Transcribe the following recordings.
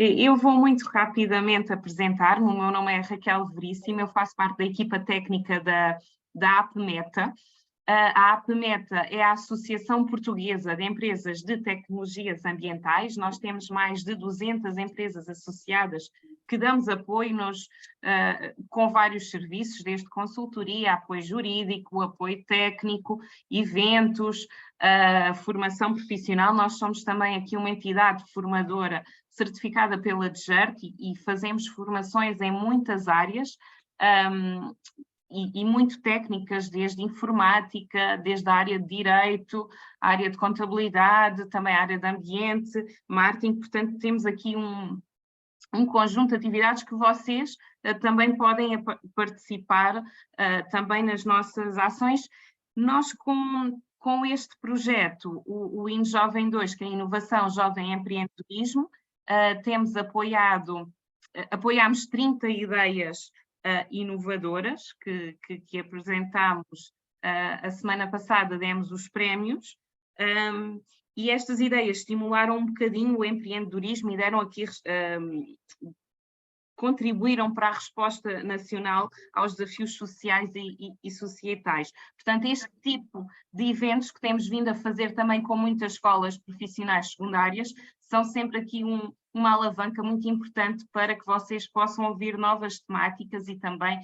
Eu vou muito rapidamente apresentar-me. O meu nome é Raquel Veríssimo, eu faço parte da equipa técnica da APMETA. A APMETA é a Associação Portuguesa de Empresas de Tecnologias Ambientais. Nós temos mais de 200 empresas associadas que damos apoio com vários serviços, desde consultoria, apoio jurídico, apoio técnico, eventos, formação profissional. Nós somos também aqui uma entidade formadora certificada pela DGERT e fazemos formações em muitas áreas, e muito técnicas, desde informática, desde a área de direito, a área de contabilidade, também a área de ambiente, marketing. Portanto, temos aqui um conjunto de atividades que vocês também podem participar também nas nossas ações. Nós, com este projeto, o InJovem 2, que é a Inovação Jovem Empreendedorismo, apoiámos 30 ideias inovadoras que apresentámos a semana passada, demos os prémios, e estas ideias estimularam um bocadinho o empreendedorismo e deram aqui, contribuíram para a resposta nacional aos desafios sociais e societais. Portanto, este tipo de eventos que temos vindo a fazer também com muitas escolas profissionais secundárias são sempre aqui uma alavanca muito importante para que vocês possam ouvir novas temáticas e também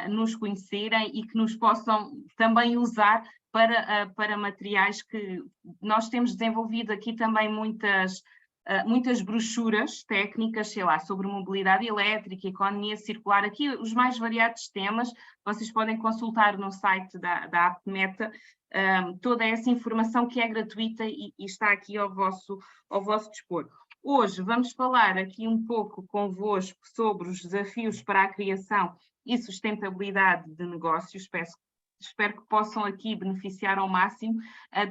nos conhecerem e que nos possam também usar para materiais que nós temos desenvolvido aqui também muitas brochuras técnicas, sei lá, sobre mobilidade elétrica, economia circular, aqui os mais variados temas. Vocês podem consultar no site da APMETA toda essa informação que é gratuita e está aqui ao vosso dispor. Hoje vamos falar aqui um pouco convosco sobre os desafios para a criação e sustentabilidade de negócios. Espero que possam aqui beneficiar ao máximo.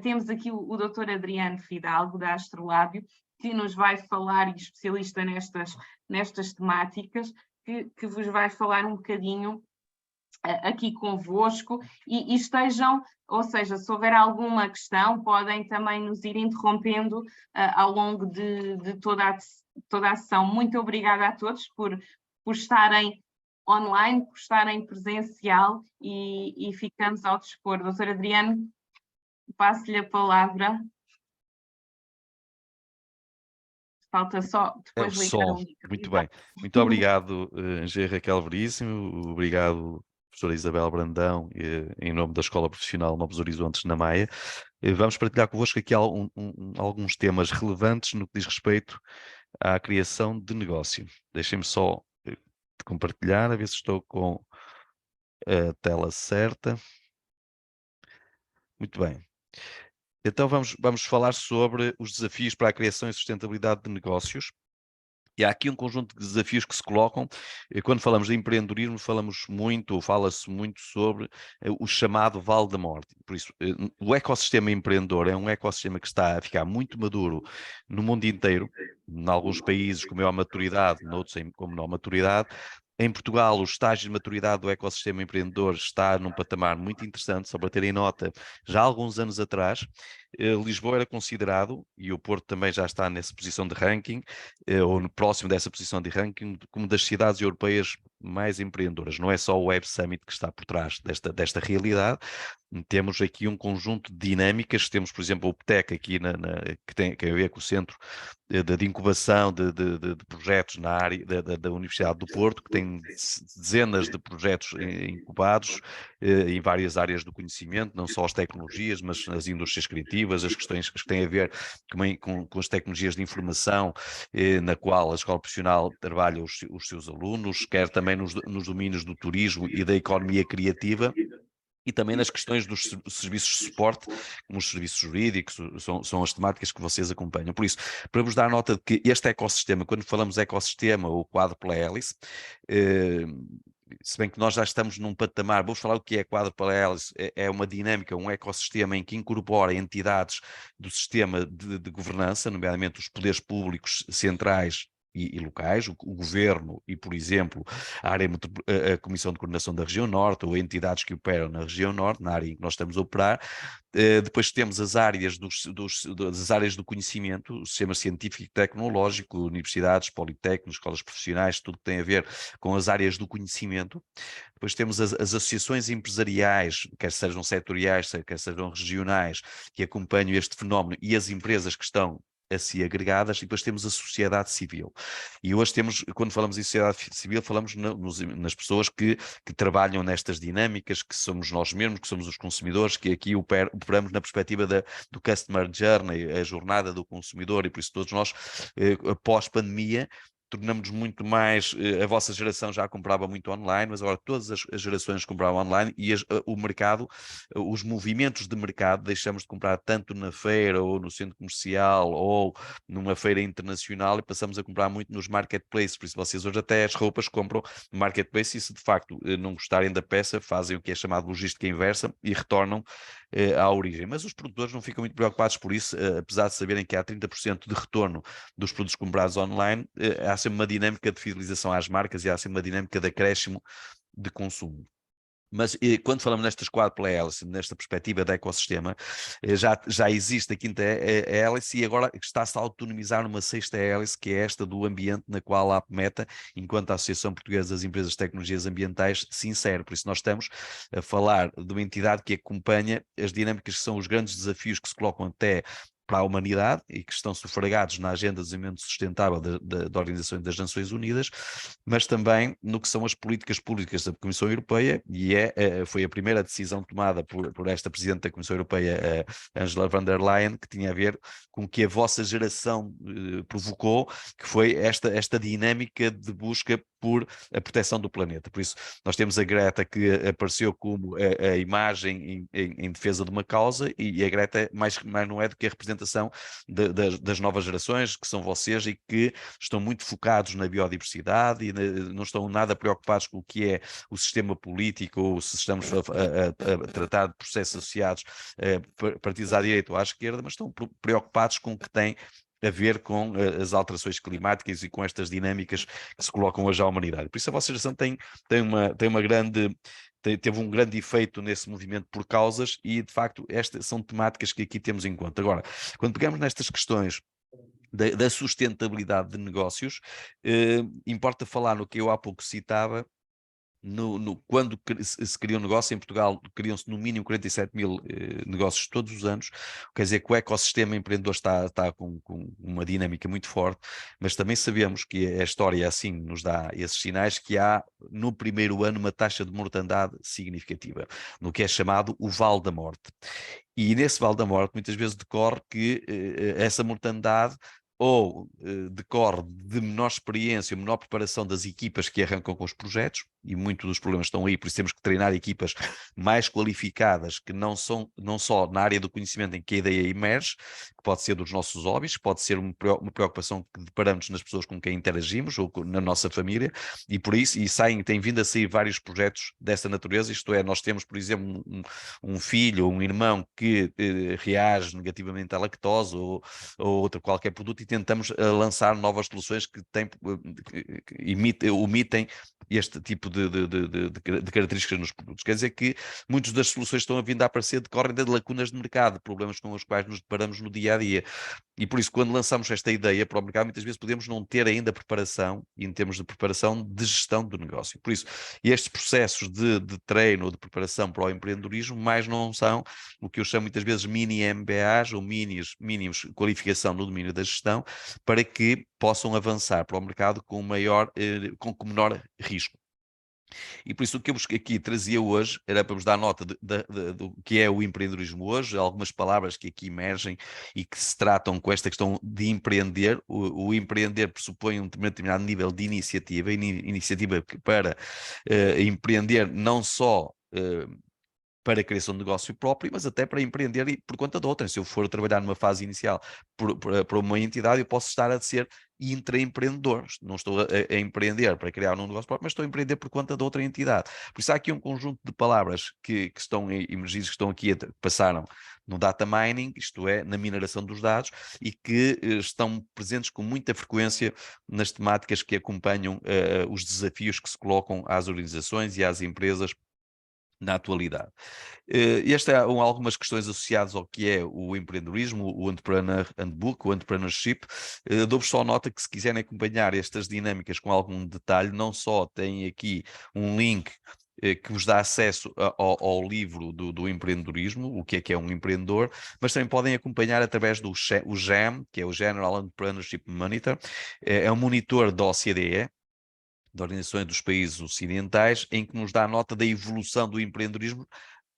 Temos aqui o Dr. Adriano Fidalgo, da Astrolábio, que nos vai falar, e especialista nestas temáticas, que vos vai falar um bocadinho aqui convosco e estejam, ou seja, se houver alguma questão, podem também nos ir interrompendo ao longo de toda a sessão. Muito obrigada a todos por estarem online, por estarem presencial e ficamos ao dispor. Doutor Adriano, passo-lhe a palavra. Falta só depois ligar o micro. Muito bem. Muito obrigado, Engenheiro Raquel Veríssimo. Obrigado, professora Isabel Brandão, em nome da Escola Profissional Novos Horizontes na Maia. Vamos partilhar convosco aqui alguns temas relevantes no que diz respeito à criação de negócio. Deixem-me só compartilhar, a ver se estou com a tela certa. Muito bem. Então vamos falar sobre os desafios para a criação e sustentabilidade de negócios. E há aqui um conjunto de desafios que se colocam. Quando falamos de empreendedorismo, fala-se muito sobre o chamado Vale da Morte. Por isso, o ecossistema empreendedor é um ecossistema que está a ficar muito maduro no mundo inteiro, em alguns países com maior maturidade, noutros com menor maturidade. Em Portugal, o estágio de maturidade do ecossistema empreendedor está num patamar muito interessante, só para terem nota, já há alguns anos atrás, Lisboa era considerado, e o Porto também já está nessa posição de ranking, ou próximo dessa posição de ranking, como das cidades europeias mais empreendedoras. Não é só o Web Summit que está por trás desta realidade. Temos aqui um conjunto de dinâmicas. Temos, por exemplo, o PTEC aqui, que tem a ver com o Centro de Incubação de Projetos na área da Universidade do Porto, que tem dezenas de projetos incubados em várias áreas do conhecimento, não só as tecnologias, mas as indústrias criativas, as questões que têm a ver com as tecnologias de informação, na qual a Escola Profissional trabalha os seus alunos, quer também nos domínios do turismo e da economia criativa, e também nas questões dos serviços de suporte, como os serviços jurídicos, são as temáticas que vocês acompanham. Por isso, para vos dar nota de que este ecossistema, quando falamos de ecossistema ou quádrupla hélice, se bem que nós já estamos num patamar, vamos falar o que é quádrupla hélice, é uma dinâmica, um ecossistema em que incorpora entidades do sistema de governança, nomeadamente os poderes públicos centrais e locais, o governo e, por exemplo, a Comissão de Coordenação da Região Norte ou entidades que operam na Região Norte, na área em que nós estamos a operar. Depois temos as áreas das áreas do conhecimento, o sistema científico e tecnológico, universidades, politécnicos, escolas profissionais, tudo que tem a ver com as áreas do conhecimento. Depois temos as associações empresariais, quer sejam setoriais, quer sejam regionais, que acompanham este fenómeno, e as empresas que estão assim agregadas, e depois temos a sociedade civil. E hoje temos, quando falamos em sociedade civil, falamos nas pessoas que trabalham nestas dinâmicas, que somos nós mesmos, que somos os consumidores, que aqui operamos na perspectiva do Customer Journey, a jornada do consumidor, e por isso todos nós, após pandemia, tornamos muito mais, a vossa geração já comprava muito online, mas agora todas as gerações compravam online, e o mercado, os movimentos de mercado, deixamos de comprar tanto na feira ou no centro comercial ou numa feira internacional e passamos a comprar muito nos marketplaces. Por isso vocês hoje até as roupas compram no marketplace, e se de facto não gostarem da peça, fazem o que é chamado logística inversa e retornam à origem. Mas os produtores não ficam muito preocupados por isso, apesar de saberem que há 30% de retorno dos produtos comprados online. Há sempre uma dinâmica de fidelização às marcas e há sempre uma dinâmica de acréscimo de consumo. Mas quando falamos nestas 4 hélices, nesta perspectiva de ecossistema, já existe a 5ª hélice, e agora está-se a autonomizar uma 6ª hélice, que é esta do ambiente, na qual a APMETA, enquanto a Associação Portuguesa das Empresas de Tecnologias Ambientais, se insere. Por isso nós estamos a falar de uma entidade que acompanha as dinâmicas que são os grandes desafios que se colocam até para a humanidade e que estão sufragados na Agenda de Desenvolvimento Sustentável da Organização das Nações Unidas, mas também no que são as políticas públicas da Comissão Europeia, e foi a primeira decisão tomada por esta Presidente da Comissão Europeia, Ursula von der Leyen, que tinha a ver com o que a vossa geração provocou, que foi esta dinâmica de busca por a proteção do planeta. Por isso, nós temos a Greta, que apareceu como a imagem em defesa de uma causa, e a Greta mais não é do que a representação das novas gerações, que são vocês, e que estão muito focados na biodiversidade e não estão nada preocupados com o que é o sistema político, ou se estamos a tratar de processos associados partidos à direita ou à esquerda, mas estão preocupados com o que tem a ver com as alterações climáticas e com estas dinâmicas que se colocam hoje à humanidade. Por isso a vossa geração teve um grande efeito nesse movimento por causas, e de facto estas são temáticas que aqui temos em conta. Agora, quando pegamos nestas questões da sustentabilidade de negócios, importa falar no que eu há pouco citava. Quando se cria um negócio em Portugal, criam-se no mínimo 47.000 negócios todos os anos. Quer dizer que o ecossistema empreendedor está com uma dinâmica muito forte, mas também sabemos que a história assim nos dá esses sinais, que há no primeiro ano uma taxa de mortandade significativa, no que é chamado o Vale da Morte. E nesse Vale da Morte muitas vezes decorre que essa mortandade ou decorre de menor experiência, menor preparação das equipas que arrancam com os projetos, e muitos dos problemas estão aí, por isso temos que treinar equipas mais qualificadas, que não só na área do conhecimento em que a ideia emerge, que pode ser dos nossos hobbies, pode ser uma preocupação que deparamos nas pessoas com quem interagimos, ou na nossa família, e por isso, tem vindo a sair vários projetos dessa natureza. Isto é, nós temos, por exemplo, um filho ou um irmão que reage negativamente à lactose ou outro qualquer produto, e tentamos lançar novas soluções que omitem este tipo de características nos produtos. Quer dizer que muitas das soluções que estão a vir a aparecer decorrem de lacunas de mercado, problemas com os quais nos deparamos no dia a dia. E por isso, quando lançamos esta ideia para o mercado, muitas vezes podemos não ter ainda preparação, e em termos de preparação de gestão do negócio. Por isso, estes processos de treino ou de preparação para o empreendedorismo mais não são o que eu chamo muitas vezes mini MBAs ou mínimos qualificação no domínio da gestão, para que possam avançar para o mercado com menor risco. E por isso o que eu aqui trazia hoje era para vos dar nota do que é o empreendedorismo hoje, algumas palavras que aqui emergem e que se tratam com esta questão de empreender. O empreender pressupõe um determinado nível de iniciativa para empreender não só para a criação de negócio próprio, mas até para empreender por conta de outra. Se eu for trabalhar numa fase inicial por uma entidade, eu posso estar a ser intraempreendedor. Não estou a empreender para criar um negócio próprio, mas estou a empreender por conta de outra entidade. Por isso há aqui um conjunto de palavras que estão emergidas, que estão aqui, passaram no data mining, isto é, na mineração dos dados, e que estão presentes com muita frequência nas temáticas que acompanham os desafios que se colocam às organizações e às empresas na atualidade. Estas são algumas questões associadas ao que é o empreendedorismo, o Entrepreneur Handbook, o Entrepreneurship. Dou-vos só nota que, se quiserem acompanhar estas dinâmicas com algum detalhe, não só têm aqui um link que vos dá acesso ao livro do empreendedorismo, o que é um empreendedor, mas também podem acompanhar através do GEM, que é o General Entrepreneurship Monitor. É um monitor da OCDE, de organizações dos países ocidentais, em que nos dá nota da evolução do empreendedorismo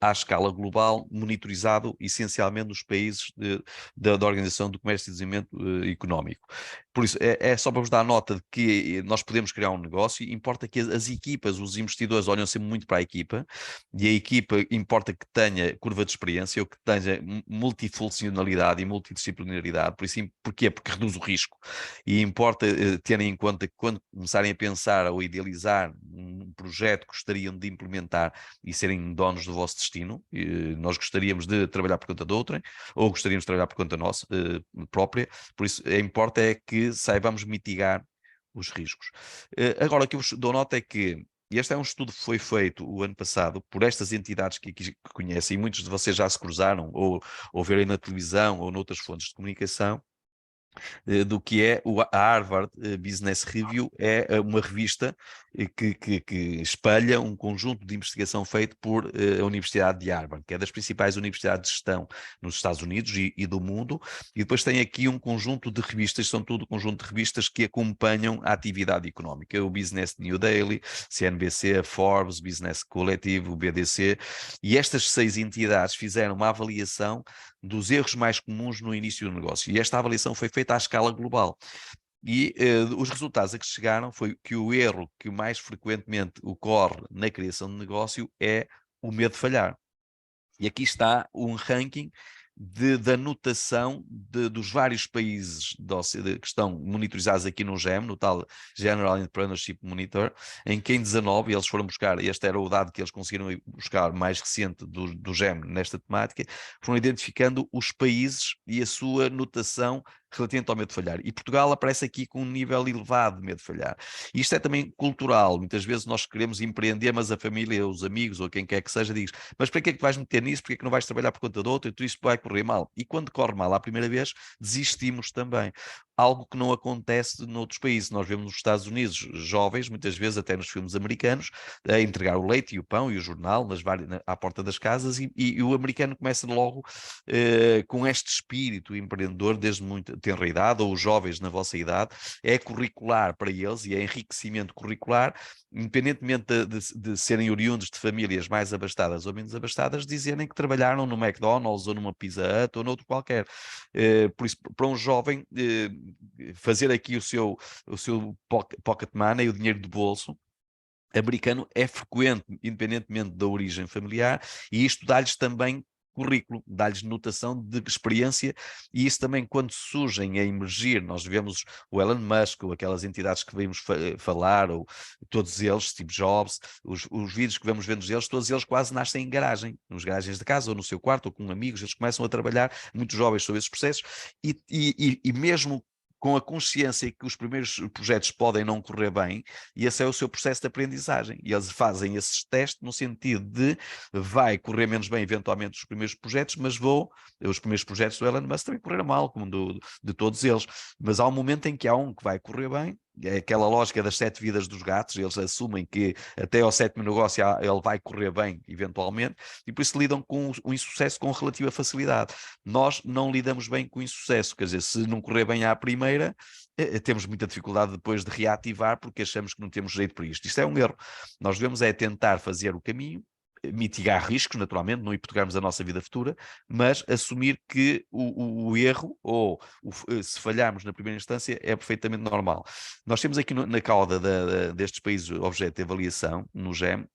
à escala global, monitorizado essencialmente nos países da Organização do Comércio e Desenvolvimento Económico. Por isso, é só para vos dar nota de que nós podemos criar um negócio, importa que as equipas, os investidores olham sempre muito para a equipa, e a equipa importa que tenha curva de experiência, ou que tenha multifuncionalidade e multidisciplinaridade. Por isso, porquê? Porque reduz o risco. E importa terem em conta que, quando começarem a pensar ou idealizar um projeto que gostariam de implementar e serem donos do vosso destino, nós gostaríamos de trabalhar por conta de outrem, ou gostaríamos de trabalhar por conta nossa própria. Por isso, importa é que saibamos mitigar os riscos. Agora, o que eu vos dou nota é que este é um estudo que foi feito o ano passado por estas entidades que conhecem, e muitos de vocês já se cruzaram, ou verem na televisão, ou noutras fontes de comunicação, do que é a Harvard Business Review. É uma revista que espelha um conjunto de investigação feito por a Universidade de Harvard, que é das principais universidades de gestão nos Estados Unidos e do mundo, e depois tem aqui um conjunto de revistas, são tudo conjunto de revistas que acompanham a atividade económica, o Business New Daily, CNBC, a Forbes, Business Collective, o BDC, e estas 6 entidades fizeram uma avaliação dos erros mais comuns no início do negócio, e esta avaliação foi feita à escala global. E os resultados a que chegaram foi que o erro que mais frequentemente ocorre na criação de negócio é o medo de falhar. E aqui está um ranking da notação dos vários países da OCDE que estão monitorizados aqui no GEM, no tal General Entrepreneurship Monitor, em que em 19 eles foram buscar, este era o dado que eles conseguiram buscar mais recente do GEM nesta temática, foram identificando os países e a sua notação relativamente ao medo de falhar. E Portugal aparece aqui com um nível elevado de medo de falhar. E isto é também cultural. Muitas vezes nós queremos empreender, mas a família, os amigos ou quem quer que seja diz: mas para que é que vais meter nisso? Porque é que não vais trabalhar por conta de outro? E tudo isto vai correr mal. E quando corre mal à primeira vez, desistimos também. Algo que não acontece noutros países. Nós vemos nos Estados Unidos jovens, muitas vezes até nos filmes americanos, a entregar o leite e o pão e o jornal à porta das casas, e o americano começa logo com este espírito empreendedor desde muito tenra idade, ou os jovens na vossa idade. É curricular para eles e é enriquecimento curricular, independentemente de serem oriundos de famílias mais abastadas ou menos abastadas, dizerem que trabalharam no McDonald's ou numa Pizza Hut ou noutro qualquer. Por isso, para um jovem, fazer aqui o seu pocket money, o dinheiro de bolso americano, é frequente, independentemente da origem familiar, e isto dá-lhes também currículo, dá-lhes notação de experiência, e isso também, quando surgem a emergir, nós vemos o Elon Musk, ou aquelas entidades que vimos falar, ou todos eles, Steve Jobs, os vídeos que vamos vendo deles, todos eles quase nascem em garagem, nos garagens de casa, ou no seu quarto, ou com amigos, eles começam a trabalhar, muitos jovens sobre esses processos, e mesmo com a consciência que os primeiros projetos podem não correr bem, e esse é o seu processo de aprendizagem. E eles fazem esses testes no sentido de vai correr menos bem eventualmente os primeiros projetos, mas os primeiros projetos do Elon Musk também correram mal, como de todos eles. Mas há um momento em que há um que vai correr bem, é aquela lógica das 7 vidas dos gatos, eles assumem que até ao 7º negócio ele vai correr bem, eventualmente, e por isso lidam com o insucesso com relativa facilidade. Nós não lidamos bem com o insucesso, quer dizer, se não correr bem à primeira, temos muita dificuldade depois de reativar, porque achamos que não temos jeito para isto. Isto é um erro. Nós devemos tentar fazer o caminho, mitigar riscos, naturalmente, não hipotecarmos a nossa vida futura, mas assumir que o erro, ou se falharmos na primeira instância, é perfeitamente normal. Nós temos aqui na cauda destes países objeto de avaliação, no GEM,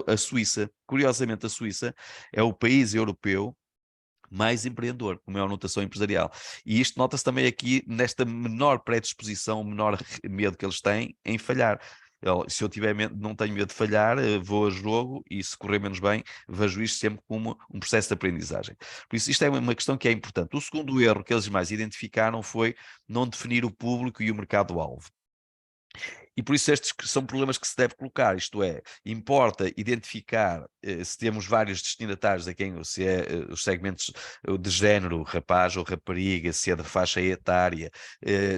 a Suíça. Curiosamente, a Suíça é o país europeu mais empreendedor, com maior notação empresarial. E isto nota-se também aqui nesta menor predisposição, menor medo que eles têm em falhar. Se eu tiver medo, não tenho medo de falhar, vou a jogo, e se correr menos bem, vejo isto sempre como um processo de aprendizagem. Por isso, isto é uma questão que é importante. O segundo erro que eles mais identificaram foi não definir o público e o mercado-alvo. E por isso estes são problemas que se deve colocar, isto é, importa identificar se temos vários destinatários a quem, se é os segmentos de género, rapaz ou rapariga, se é da faixa etária,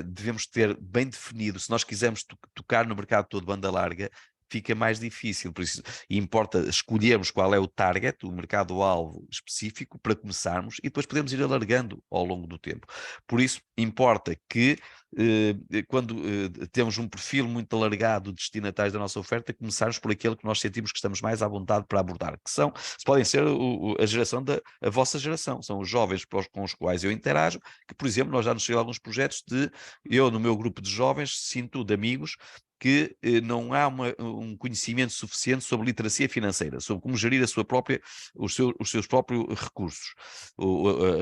devemos ter bem definido, se nós quisermos tocar no mercado todo de banda larga, fica mais difícil, por isso importa escolhermos qual é o target, o mercado-alvo específico para começarmos, e depois podemos ir alargando ao longo do tempo. Por isso importa que quando temos um perfil muito alargado de destinatários da nossa oferta, começarmos por aquele que nós sentimos que estamos mais à vontade para abordar, que podem ser a geração a vossa geração, são os jovens com os quais eu interajo, que, por exemplo, nós já nos chegamos a alguns projetos eu no meu grupo de jovens sinto de amigos que não há um conhecimento suficiente sobre literacia financeira, sobre como gerir os seus próprios recursos,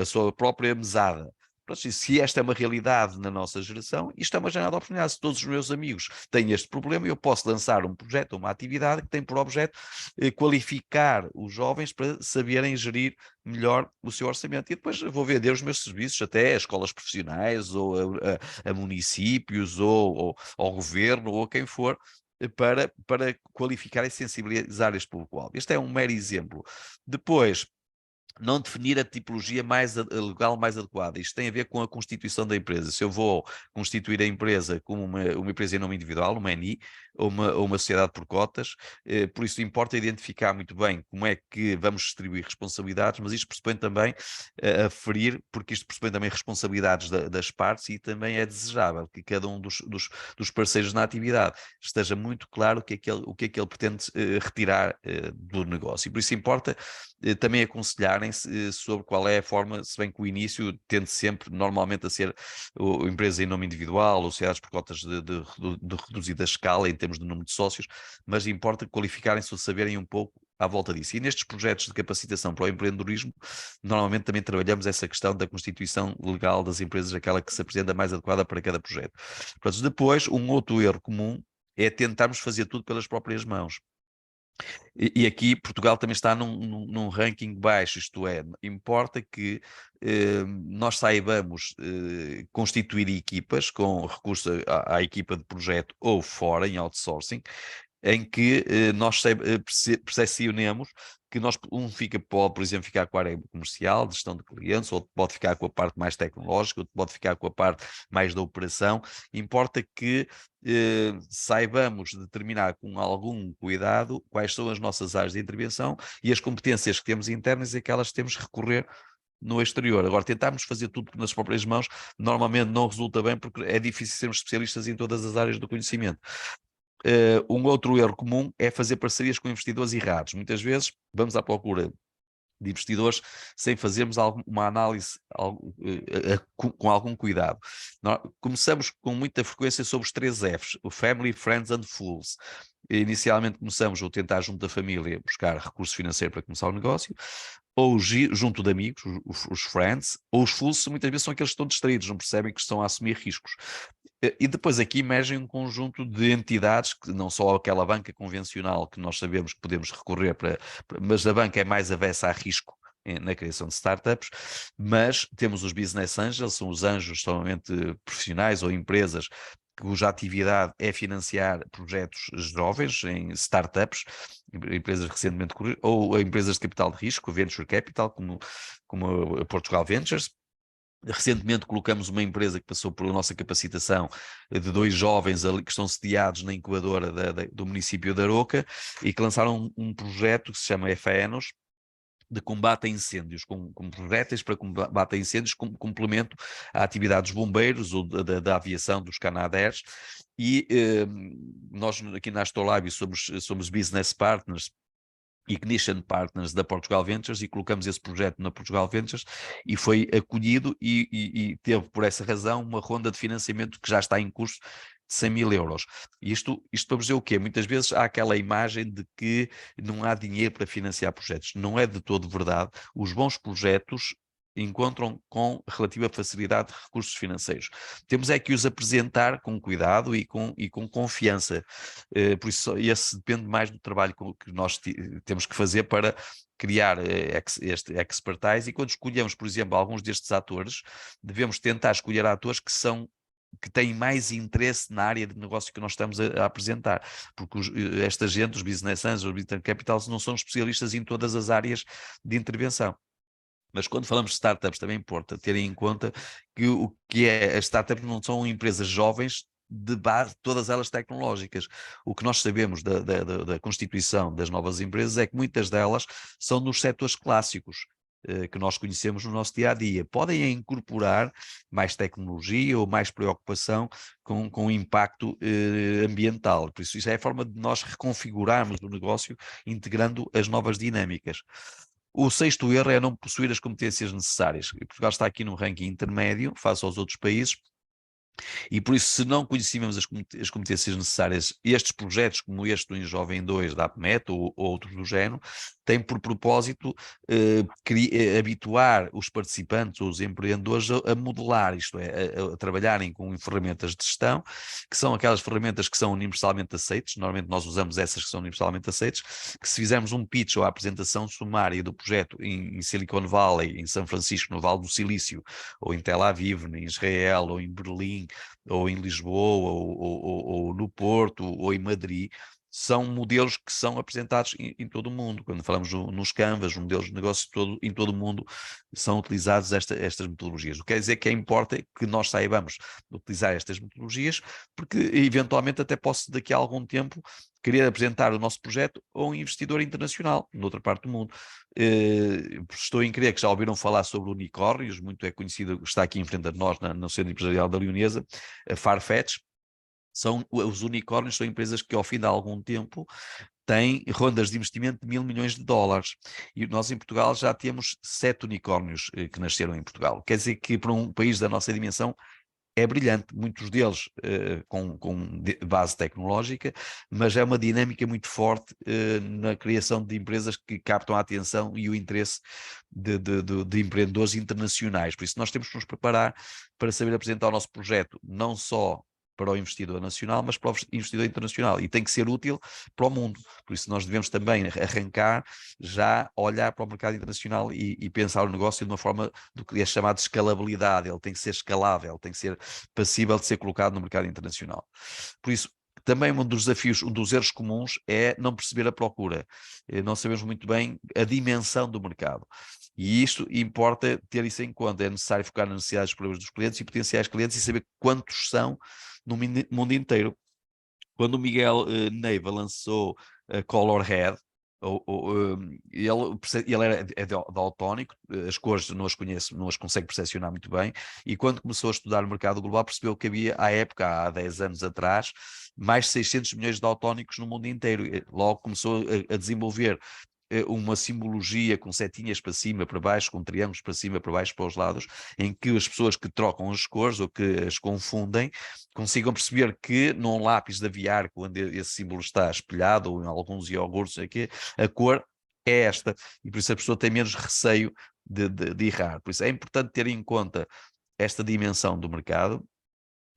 a sua própria mesada. Se esta é uma realidade na nossa geração, isto é uma janela de oportunidade. Se todos os meus amigos têm este problema, eu posso lançar um projeto, uma atividade que tem por objeto qualificar os jovens para saberem gerir melhor o seu orçamento. E depois vou vender os meus serviços até a escolas profissionais, ou a municípios, ou ao governo, ou a quem for, para qualificar e sensibilizar este público-alvo. Este é um mero exemplo. Depois, não definir a tipologia legal mais adequada. Isto tem a ver com a constituição da empresa. Se eu vou constituir a empresa como uma empresa em nome individual, uma ENI, ou uma sociedade por cotas, por isso importa identificar muito bem como é que vamos distribuir responsabilidades, mas isto pressupõe também aferir, porque isto pressupõe também responsabilidades das partes, e também é desejável que cada um dos parceiros na atividade esteja muito claro o que é que ele pretende retirar do negócio. E por isso importa também aconselharem-se sobre qual é a forma, se bem que o início tende sempre, normalmente, a ser empresa em nome individual, ou sociedades por cotas de reduzida escala em termos de número de sócios, mas importa qualificarem-se ou saberem um pouco à volta disso. E nestes projetos de capacitação para o empreendedorismo, normalmente também trabalhamos essa questão da constituição legal das empresas, aquela que se apresenta mais adequada para cada projeto. Portanto, depois, um outro erro comum é tentarmos fazer tudo pelas próprias mãos. E aqui Portugal também está num ranking baixo, isto é, importa que nós saibamos constituir equipas com recurso à equipa de projeto ou fora, em outsourcing, em que nós percepcionemos que um pode, por exemplo, ficar com a área comercial, de gestão de clientes, outro pode ficar com a parte mais tecnológica, outro pode ficar com a parte mais da operação. Importa que saibamos determinar com algum cuidado quais são as nossas áreas de intervenção e as competências que temos internas e aquelas que temos que recorrer no exterior. Agora, tentarmos fazer tudo nas próprias mãos, normalmente não resulta bem, porque é difícil sermos especialistas em todas as áreas do conhecimento. Um outro erro comum é fazer parcerias com investidores errados. Muitas vezes vamos à procura de investidores sem fazermos uma análise com algum cuidado. Nós começamos com muita frequência sobre os 3 Fs, o Family, Friends and Fools. Inicialmente começamos a tentar, junto da família, buscar recurso financeiro para começar o negócio, ou junto de amigos, os friends, ou os fools, muitas vezes são aqueles que estão distraídos, não percebem que estão a assumir riscos. E depois aqui emergem um conjunto de entidades, que não só aquela banca convencional que nós sabemos que podemos recorrer mas a banca é mais avessa a risco na criação de startups, mas temos os business angels, são os anjos extremamente profissionais ou empresas cuja atividade é financiar projetos jovens em startups, empresas recentemente, ou empresas de capital de risco, venture capital, como a Portugal Ventures. Recentemente colocamos uma empresa que passou por nossa capacitação de 2 jovens ali, que estão sediados na incubadora do município de Aroca, e que lançaram um projeto que se chama FAENOS, de combate a incêndios, com projéteis para combate a incêndios, como complemento à atividade dos bombeiros ou da aviação, dos Canadairs. E nós aqui na Astrolabe somos business partners Ignition Partners da Portugal Ventures e colocamos esse projeto na Portugal Ventures e foi acolhido e teve, por essa razão, uma ronda de financiamento que já está em curso de 100 mil euros. Isto para dizer o quê? Muitas vezes há aquela imagem de que não há dinheiro para financiar projetos. Não é de todo verdade. Os bons projetos encontram com relativa facilidade recursos financeiros. Temos é que os apresentar com cuidado e com confiança. Por isso, esse depende mais do trabalho que nós temos que fazer para criar este expertise, e quando escolhemos, por exemplo, alguns destes atores, devemos tentar escolher atores que têm mais interesse na área de negócio que nós estamos a apresentar, porque esta gente, os business angels, os business capitals, não são especialistas em todas as áreas de intervenção. Mas quando falamos de startups também importa terem em conta que o que é as startups não são empresas jovens de base, todas elas tecnológicas. O que nós sabemos da constituição das novas empresas é que muitas delas são nos setores clássicos que nós conhecemos no nosso dia-a-dia. Podem incorporar mais tecnologia ou mais preocupação com o impacto ambiental. Por isso é a forma de nós reconfigurarmos o negócio integrando as novas dinâmicas. O sexto erro é não possuir as competências necessárias. Portugal está aqui num ranking intermédio face aos outros países, e por isso, se não conhecíamos as competências necessárias, estes projetos, como este do Jovem 2 da APMET ou outros do género, têm por propósito habituar os participantes, os empreendedores, a modelar, isto é, a trabalharem com ferramentas de gestão, que são aquelas ferramentas que são universalmente aceites. Normalmente nós usamos essas que são universalmente aceites, que se fizermos um pitch ou a apresentação sumária do projeto em Silicon Valley, em São Francisco, no Vale do Silício, ou em Tel Aviv, em Israel, ou em Berlim, ou em Lisboa, ou no Porto, ou em Madrid, são modelos que são apresentados em todo o mundo. Quando falamos nos Canvas, modelos de negócio em todo o mundo, são utilizadas estas metodologias. O que quer dizer que importa que nós saibamos utilizar estas metodologias, porque eventualmente até posso daqui a algum tempo querer apresentar o nosso projeto a um investidor internacional, noutra parte do mundo. Estou em crer que já ouviram falar sobre unicórnios, muito é conhecido, está aqui em frente a nós, no Centro Empresarial da Leonesa, a Farfetch. Os unicórnios são empresas que ao fim de algum tempo têm rondas de investimento de $1.000 milhões. E nós em Portugal já temos 7 unicórnios que nasceram em Portugal. Quer dizer que para um país da nossa dimensão é brilhante, muitos deles com base tecnológica, mas é uma dinâmica muito forte na criação de empresas que captam a atenção e o interesse de empreendedores internacionais. Por isso nós temos que nos preparar para saber apresentar o nosso projeto, não só para o investidor nacional, mas para o investidor internacional, e tem que ser útil para o mundo. Por isso nós devemos também arrancar, já olhar para o mercado internacional e pensar o negócio de uma forma do que é chamado de escalabilidade. Ele tem que ser escalável, tem que ser passível de ser colocado no mercado internacional. Por isso, também um dos desafios, um dos erros comuns é não perceber a procura. Não sabemos muito bem a dimensão do mercado. E isto importa ter isso em conta. É necessário focar nas necessidades dos problemas dos clientes e potenciais clientes e saber quantos são no mundo inteiro. Quando o Miguel Neiva lançou a Colorhead, ele é daltónico, as cores não as conhece, não as consegue percepcionar muito bem, e quando começou a estudar o mercado global percebeu que havia, à época, há 10 anos atrás, mais de 600 milhões de daltónicos no mundo inteiro. Logo começou a desenvolver uma simbologia com setinhas para cima, para baixo, com triângulos para cima, para baixo, para os lados, em que as pessoas que trocam as cores ou que as confundem consigam perceber que num lápis de aviar, onde esse símbolo está espelhado, ou em alguns iogurtes aqui, a cor é esta, e por isso a pessoa tem menos receio de errar. Por isso é importante ter em conta esta dimensão do mercado,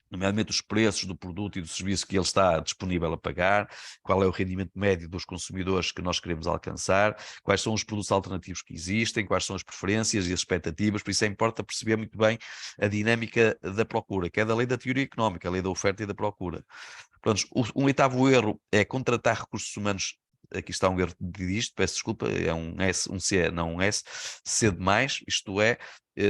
nomeadamente os preços do produto e do serviço que ele está disponível a pagar, qual é o rendimento médio dos consumidores que nós queremos alcançar, quais são os produtos alternativos que existem, quais são as preferências e as expectativas. Por isso importa perceber muito bem a dinâmica da procura, que é da lei da teoria económica, a lei da oferta e da procura. Pronto, um oitavo erro é contratar recursos humanos. Aqui está um erro disto, peço desculpa, é um S, um C, não um S, C demais, isto é,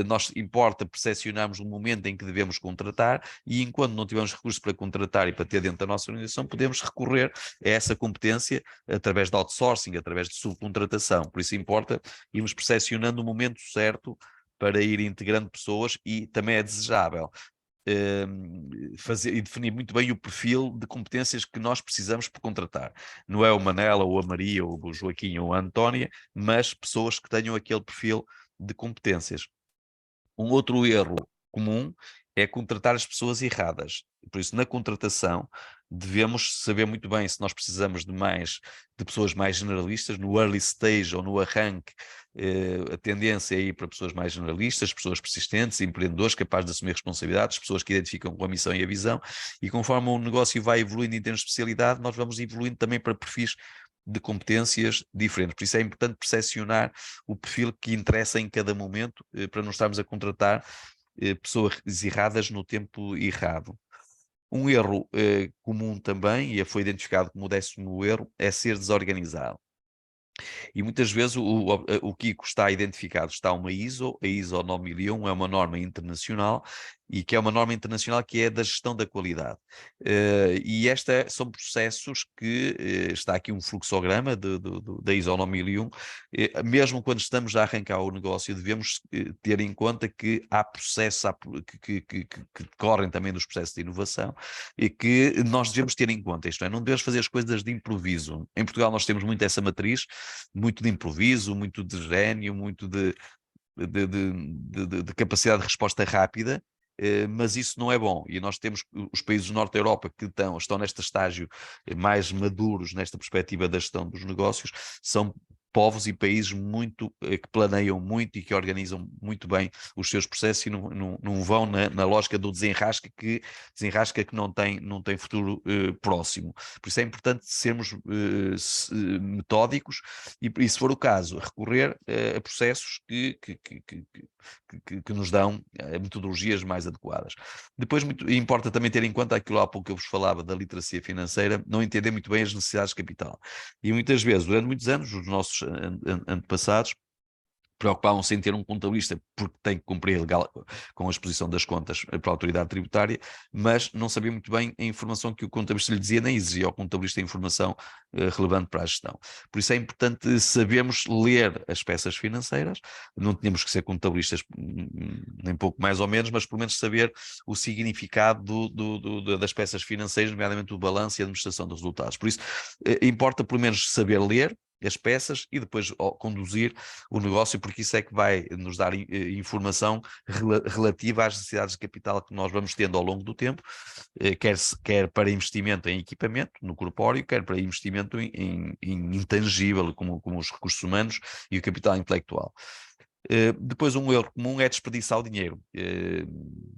nós importa percepcionarmos o momento em que devemos contratar, e enquanto não tivermos recursos para contratar e para ter dentro da nossa organização, podemos recorrer a essa competência através de outsourcing, através de subcontratação. Por isso importa irmos percepcionando o momento certo para ir integrando pessoas, e também é desejável fazer e definir muito bem o perfil de competências que nós precisamos para contratar. Não é o Manela, ou a Maria, ou o Joaquim, ou a Antónia, mas pessoas que tenham aquele perfil de competências. Um outro erro comum é contratar as pessoas erradas. Por isso, na contratação, devemos saber muito bem se nós precisamos de pessoas mais generalistas. No early stage ou no arranque, a tendência é ir para pessoas mais generalistas, pessoas persistentes, empreendedores capazes de assumir responsabilidades, pessoas que identificam com a missão e a visão, e conforme o negócio vai evoluindo em termos de especialidade, nós vamos evoluindo também para perfis de competências diferentes. Por isso é importante percepcionar o perfil que interessa em cada momento, para não estarmos a contratar pessoas erradas no tempo errado. Um erro comum também, e foi identificado como o 10º erro, é ser desorganizado. E muitas vezes o Kiko está identificado, está uma ISO, a ISO 9001 é uma norma internacional, e que é uma norma internacional que é da gestão da qualidade. E são processos que, está aqui um fluxograma da ISO 9001, mesmo quando estamos a arrancar o negócio, devemos ter em conta que há processos que decorrem também dos processos de inovação e que nós devemos ter em conta. Isto é, não devemos fazer as coisas de improviso. Em Portugal nós temos muito essa matriz, muito de improviso, muito de gênio, muito de capacidade de resposta rápida, mas isso não é bom. E nós temos os países do Norte da Europa que estão neste estágio mais maduros, nesta perspectiva da gestão dos negócios, são povos e países que planeiam muito e que organizam muito bem os seus processos e não vão na lógica do desenrasca que não tem futuro próximo. Por isso é importante sermos metódicos e, se for o caso, recorrer a processos que nos dão metodologias mais adequadas. Depois, importa também ter em conta aquilo há pouco que eu vos falava da literacia financeira, não entender muito bem as necessidades de capital. E muitas vezes, durante muitos anos, os nossos antepassados preocupavam-se em ter um contabilista porque tem que cumprir legal com a exposição das contas para a autoridade tributária, mas não sabia muito bem a informação que o contabilista lhe dizia, nem exigia ao contabilista a informação relevante para a gestão. Por isso é importante sabermos ler as peças financeiras, não tínhamos que ser contabilistas nem pouco mais ou menos, mas pelo menos saber o significado das peças financeiras, nomeadamente o balanço e a administração dos resultados. Por isso, importa pelo menos saber ler as peças e depois conduzir o negócio, porque isso é que vai nos dar informação relativa às necessidades de capital que nós vamos tendo ao longo do tempo, quer para investimento em equipamento, no corpóreo, quer para investimento em intangível, como os recursos humanos e o capital intelectual. Depois, um erro comum é desperdiçar o dinheiro.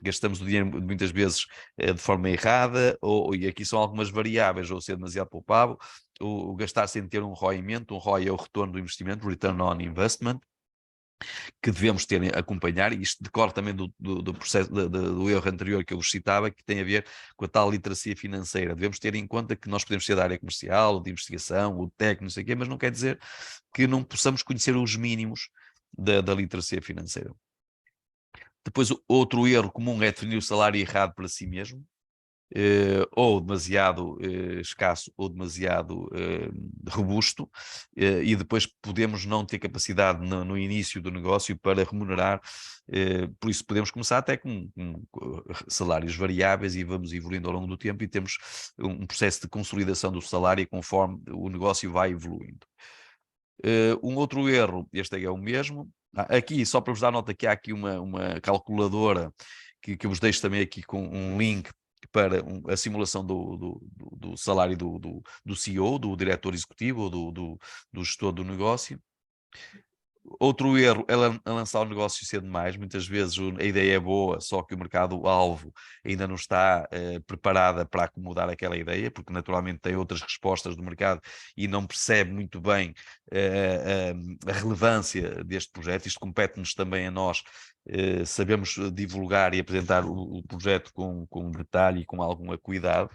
Gastamos o dinheiro muitas vezes de forma errada, e aqui são algumas variáveis, ou ser demasiado poupável, o gastar sem ter um ROI-mento. Um ROI é o retorno do investimento, Return on Investment, que devemos acompanhar, e isto decorre também do processo do erro anterior que eu vos citava, que tem a ver com a tal literacia financeira. Devemos ter em conta que nós podemos ser da área comercial, de investigação, ou técnico, não sei o quê, mas não quer dizer que não possamos conhecer os mínimos da literacia financeira. Depois, outro erro comum é definir o salário errado para si mesmo, ou demasiado escasso ou demasiado robusto, e depois podemos não ter capacidade no início do negócio para remunerar, por isso podemos começar até com salários variáveis e vamos evoluindo ao longo do tempo e temos um processo de consolidação do salário conforme o negócio vai evoluindo. Um outro erro, este é o mesmo. Aqui, só para vos dar nota, que há aqui uma calculadora que eu vos deixo também aqui com um link para a simulação do salário do CEO, do diretor executivo ou do gestor do negócio. Outro erro é lançar o negócio cedo demais. Muitas vezes a ideia é boa, só que o mercado-alvo ainda não está preparada para acomodar aquela ideia, porque naturalmente tem outras respostas do mercado e não percebe muito bem a relevância deste projeto. Isto compete-nos também a nós, sabemos divulgar e apresentar o projeto com detalhe e com algum cuidado.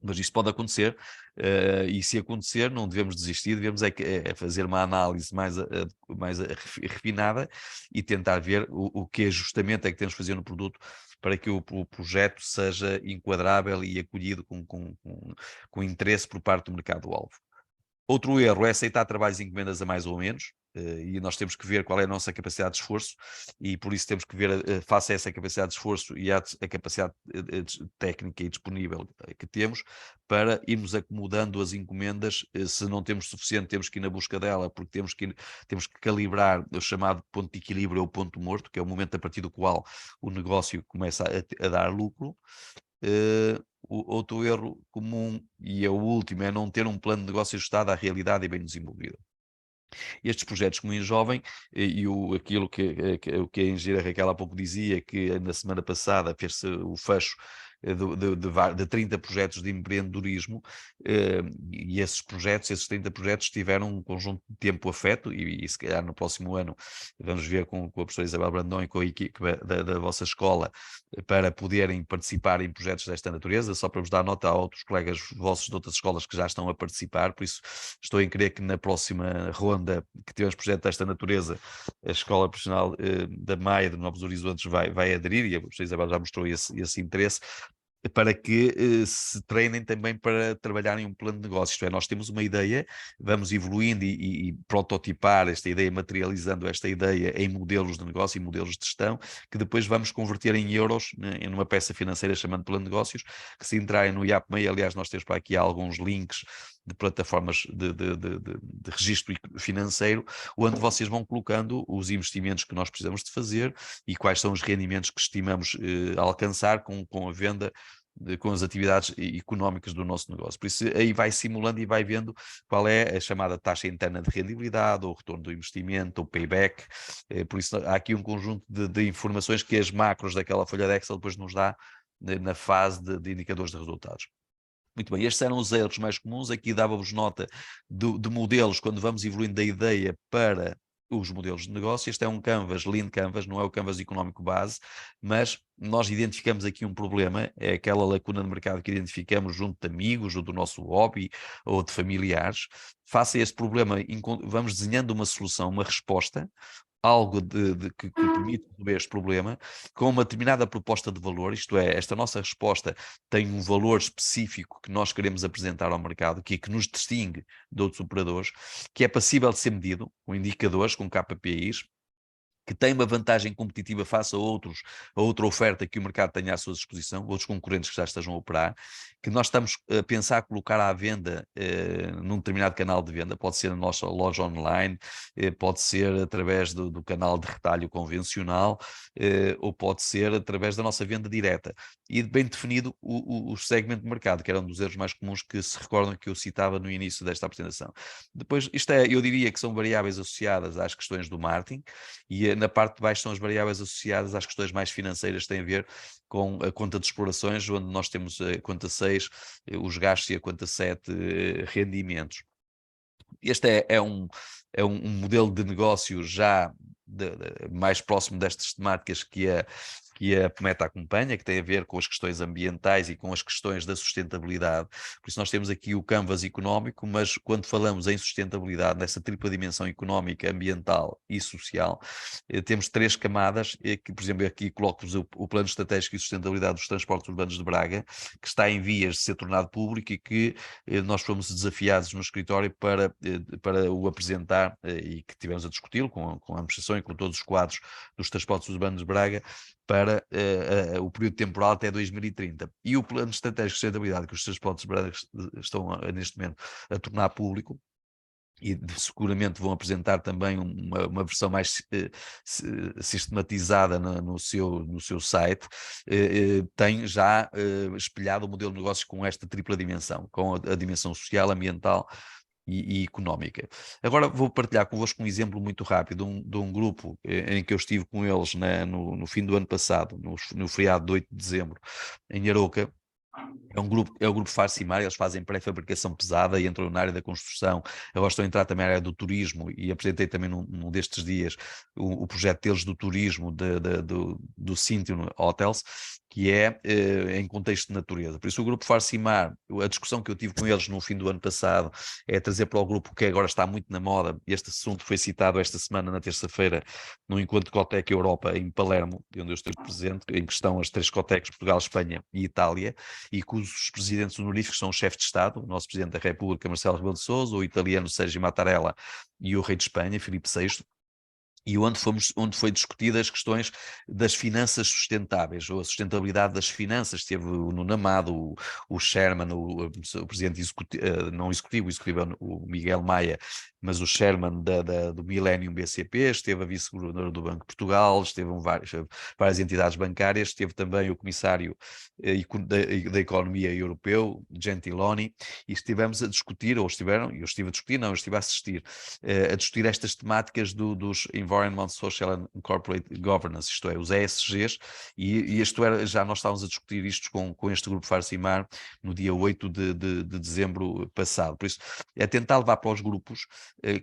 Mas isto pode acontecer, e se acontecer não devemos desistir, devemos fazer uma análise mais refinada e tentar ver o que ajustamento é que temos de fazer no produto para que o projeto seja enquadrável e acolhido com interesse por parte do mercado-alvo. Outro erro é aceitar trabalhos e encomendas a mais ou menos. e nós temos que ver qual é a nossa capacidade de esforço, e por isso temos que ver, face a essa capacidade de esforço e a capacidade técnica e disponível que temos, para irmos acomodando as encomendas. Se não temos suficiente, temos que ir na busca dela, porque temos que calibrar o chamado ponto de equilíbrio ou ponto morto, que é o momento a partir do qual o negócio começa a dar lucro. Outro erro comum, e é o último, é não ter um plano de negócio ajustado à realidade e bem desenvolvido. Estes projetos como em jovem, aquilo que a engenheira Raquel há pouco dizia, que na semana passada fez-se o fecho de 30 projetos de empreendedorismo, e esses 30 projetos tiveram um conjunto de tempo afeto, e se calhar no próximo ano vamos ver com a professora Isabel Brandão e com a equipe da vossa escola, para poderem participar em projetos desta natureza. Só para vos dar nota a outros colegas vossos de outras escolas que já estão a participar, por isso estou em crer que na próxima ronda que tivermos projeto desta natureza, a Escola Profissional da Maia de Novos Horizontes vai aderir, e a professora Isabel já mostrou esse interesse, para que se treinem também para trabalhar em um plano de negócio. Isto é, nós temos uma ideia, vamos evoluindo e prototipar esta ideia, materializando esta ideia em modelos de negócio e modelos de gestão, que depois vamos converter em euros, né, em uma peça financeira chamada plano de negócios, que se entrarem no IAPMEI, aliás, nós temos para aqui alguns links de plataformas de registro financeiro, onde vocês vão colocando os investimentos que nós precisamos de fazer e quais são os rendimentos que estimamos alcançar com a venda, com as atividades económicas do nosso negócio. Por isso aí vai simulando e vai vendo qual é a chamada taxa interna de rendibilidade, ou retorno do investimento, ou payback. Por isso há aqui um conjunto de informações que as macros daquela folha de Excel depois nos dá na fase de indicadores de resultados. Muito bem, estes eram os erros mais comuns. Aqui dava-vos nota de modelos quando vamos evoluindo da ideia para os modelos de negócio. Este é um Canvas, Lean Canvas, não é o Canvas económico base, mas nós identificamos aqui um problema, é aquela lacuna de mercado que identificamos junto de amigos, ou do nosso hobby, ou de familiares. Face a este problema, vamos desenhando uma solução, uma resposta, algo que permite resolver este problema, com uma determinada proposta de valor. Isto é, esta nossa resposta tem um valor específico que nós queremos apresentar ao mercado, que nos distingue de outros operadores, que é passível de ser medido com indicadores, com KPIs, que tem uma vantagem competitiva face a outra oferta que o mercado tenha à sua disposição, outros concorrentes que já estejam a operar, que nós estamos a pensar colocar à venda num determinado canal de venda. Pode ser na nossa loja online, pode ser através do canal de retalho convencional, ou pode ser através da nossa venda direta. E bem definido o segmento de mercado, que era um dos erros mais comuns que se recordam que eu citava no início desta apresentação. Depois, eu diria que são variáveis associadas às questões do marketing, e na parte de baixo são as variáveis associadas às questões mais financeiras, que têm a ver com a conta de explorações, onde nós temos a conta 6, os gastos, e a conta 7, rendimentos. Este é um modelo de negócio já mais próximo destas temáticas que a PMETA acompanha, que tem a ver com as questões ambientais e com as questões da sustentabilidade. Por isso nós temos aqui o canvas económico, mas quando falamos em sustentabilidade, nessa tripla dimensão económica, ambiental e social, temos 3 camadas, que, por exemplo, aqui coloco-vos o Plano Estratégico e Sustentabilidade dos Transportes Urbanos de Braga, que está em vias de ser tornado público, e que nós fomos desafiados no escritório para o apresentar, e que tivemos a discuti-lo com a administração e com todos os quadros dos Transportes Urbanos de Braga, para o período temporal até 2030. E o Plano Estratégico de Sustentabilidade que os Transportes de Braga estão neste momento a tornar público, e seguramente vão apresentar também uma versão mais sistematizada no seu site, tem já espelhado o modelo de negócios com esta tripla dimensão, com a dimensão social, ambiental e económica. Agora vou partilhar convosco um exemplo muito rápido de um grupo em que eu estive com eles no fim do ano passado, no feriado de 8 de dezembro, em Arouca. É o grupo Farcimar. Eles fazem pré-fabricação pesada e entram na área da construção. Agora estão a entrar também na área do turismo, e apresentei também num destes dias o projeto deles do turismo, do Cintium Hotels, que é em contexto de natureza. Por isso o grupo Farcimar, a discussão que eu tive com eles no fim do ano passado, é trazer para o grupo, que agora está muito na moda. Este assunto foi citado esta semana, na terça-feira, no encontro Cotec Europa em Palermo, onde eu estive presente, em que estão as 3 Cotecs, Portugal, Espanha e Itália, e cujos presidentes honoríficos são o chefe de Estado, o nosso Presidente da República, Marcelo Rebelo de Sousa, o italiano Sergio Mattarella e o rei de Espanha, Filipe VI, e onde foi discutidas as questões das finanças sustentáveis, ou a sustentabilidade das finanças. Teve o Nuno Amado, o Sherman, o presidente não executivo, o executivo é o Miguel Maia, mas o Sherman do Millennium BCP, esteve a vice-governadora do Banco de Portugal, esteve várias entidades bancárias, esteve também o comissário da Economia Europeu, Gentiloni, e estivemos a discutir, ou estiveram, eu estive a discutir, não, eu estive a assistir, a discutir estas temáticas dos Environment, Social and Corporate Governance, isto é, os ESGs, e já nós estávamos a discutir isto com este grupo Farcimar no dia 8 de dezembro passado. Por isso, é tentar levar para os grupos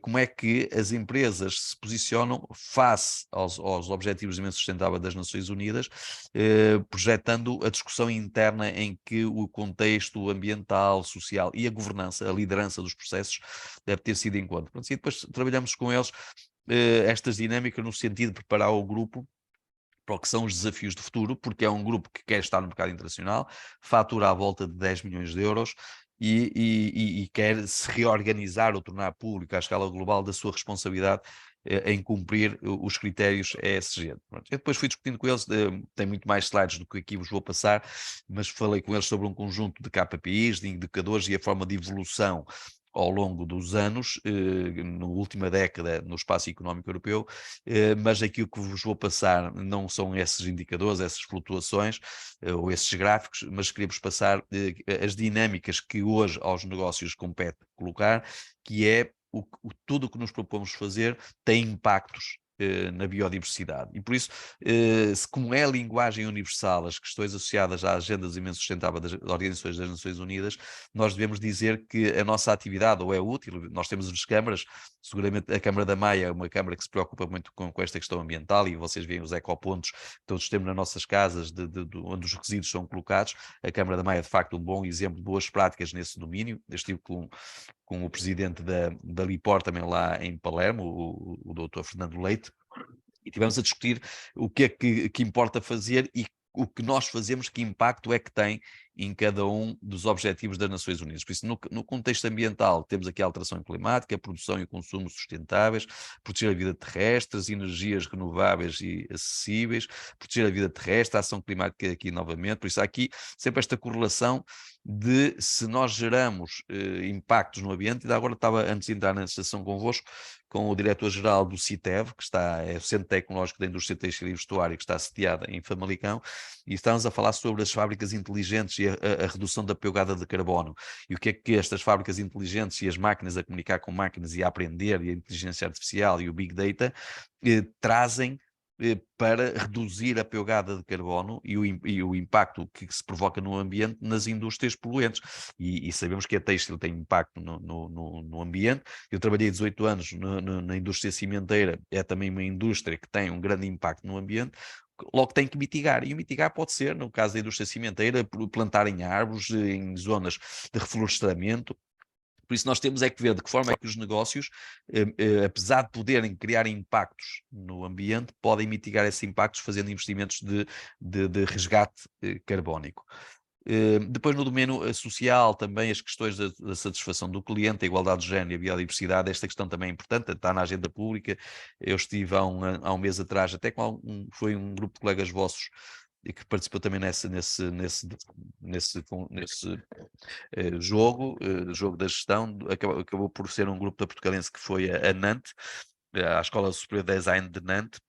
como é que as empresas se posicionam face aos Objetivos de Desenvolvimento Sustentável das Nações Unidas, projetando a discussão interna em que o contexto ambiental, social e a governança, a liderança dos processos deve ter sido em conta. E depois trabalhamos com eles estas dinâmicas no sentido de preparar o grupo para o que são os desafios do futuro, porque é um grupo que quer estar no mercado internacional, fatura à volta de 10 milhões de euros e quer se reorganizar ou tornar público à escala global da sua responsabilidade em cumprir os critérios ESG. Pronto. Eu depois fui discutindo com eles, tem muito mais slides do que aqui vos vou passar, mas falei com eles sobre um conjunto de KPIs, de indicadores e a forma de evolução ao longo dos anos, na última década, no espaço económico europeu, mas aquilo que vos vou passar não são esses indicadores, essas flutuações ou esses gráficos, mas queria-vos passar as dinâmicas que hoje aos negócios compete colocar, que é tudo o que nos propomos fazer tem impactos na biodiversidade. E por isso, como é a linguagem universal, as questões associadas à Agenda de Desenvolvimento Sustentável das Organizações das Nações Unidas, nós devemos dizer que a nossa atividade ou é útil. Nós temos as câmaras, seguramente a Câmara da Maia é uma câmara que se preocupa muito com esta questão ambiental, e vocês veem os ecopontos que todos temos nas nossas casas, onde os resíduos são colocados. A Câmara da Maia é de facto um bom exemplo de boas práticas nesse domínio. Eu estive com o presidente da Lipor também lá em Palermo, o doutor Fernando Leite, e tivemos a discutir o que é que importa fazer e o que nós fazemos, que impacto é que tem em cada um dos objetivos das Nações Unidas. Por isso, no contexto ambiental, temos aqui a alteração climática, a produção e o consumo sustentáveis, proteger a vida terrestre, as energias renováveis e acessíveis, proteger a vida terrestre, a ação climática aqui novamente. Por isso, há aqui sempre esta correlação de se nós geramos impactos no ambiente. E agora estava, antes de entrar na sessão convosco, com o diretor-geral do CITEV, que é o Centro Tecnológico da Indústria Têxtil e Vestuário, que está sediada em Famalicão, e estamos a falar sobre as fábricas inteligentes e a redução da pegada de carbono. E o que é que estas fábricas inteligentes e as máquinas a comunicar com máquinas e a aprender, e a inteligência artificial e o Big Data trazem para reduzir a pegada de carbono e o impacto que se provoca no ambiente nas indústrias poluentes. E sabemos que a têxtil tem impacto no ambiente. Eu trabalhei 18 anos na indústria cimenteira, é também uma indústria que tem um grande impacto no ambiente. Logo tem que mitigar, e o mitigar pode ser, no caso da indústria cimenteira, plantarem árvores em zonas de reflorestamento. Por isso nós temos é que ver de que forma é que os negócios, apesar de poderem criar impactos no ambiente, podem mitigar esses impactos fazendo investimentos de resgate carbónico. Depois no domínio social também as questões da satisfação do cliente, a igualdade de género e a biodiversidade, esta questão também é importante, está na agenda pública. Eu estive há um mês atrás, até foi um grupo de colegas vossos e que participou também nesse jogo da gestão, acabou por ser um grupo da Portugalense que foi a Nantes, à Escola Superior de Design de Nantes.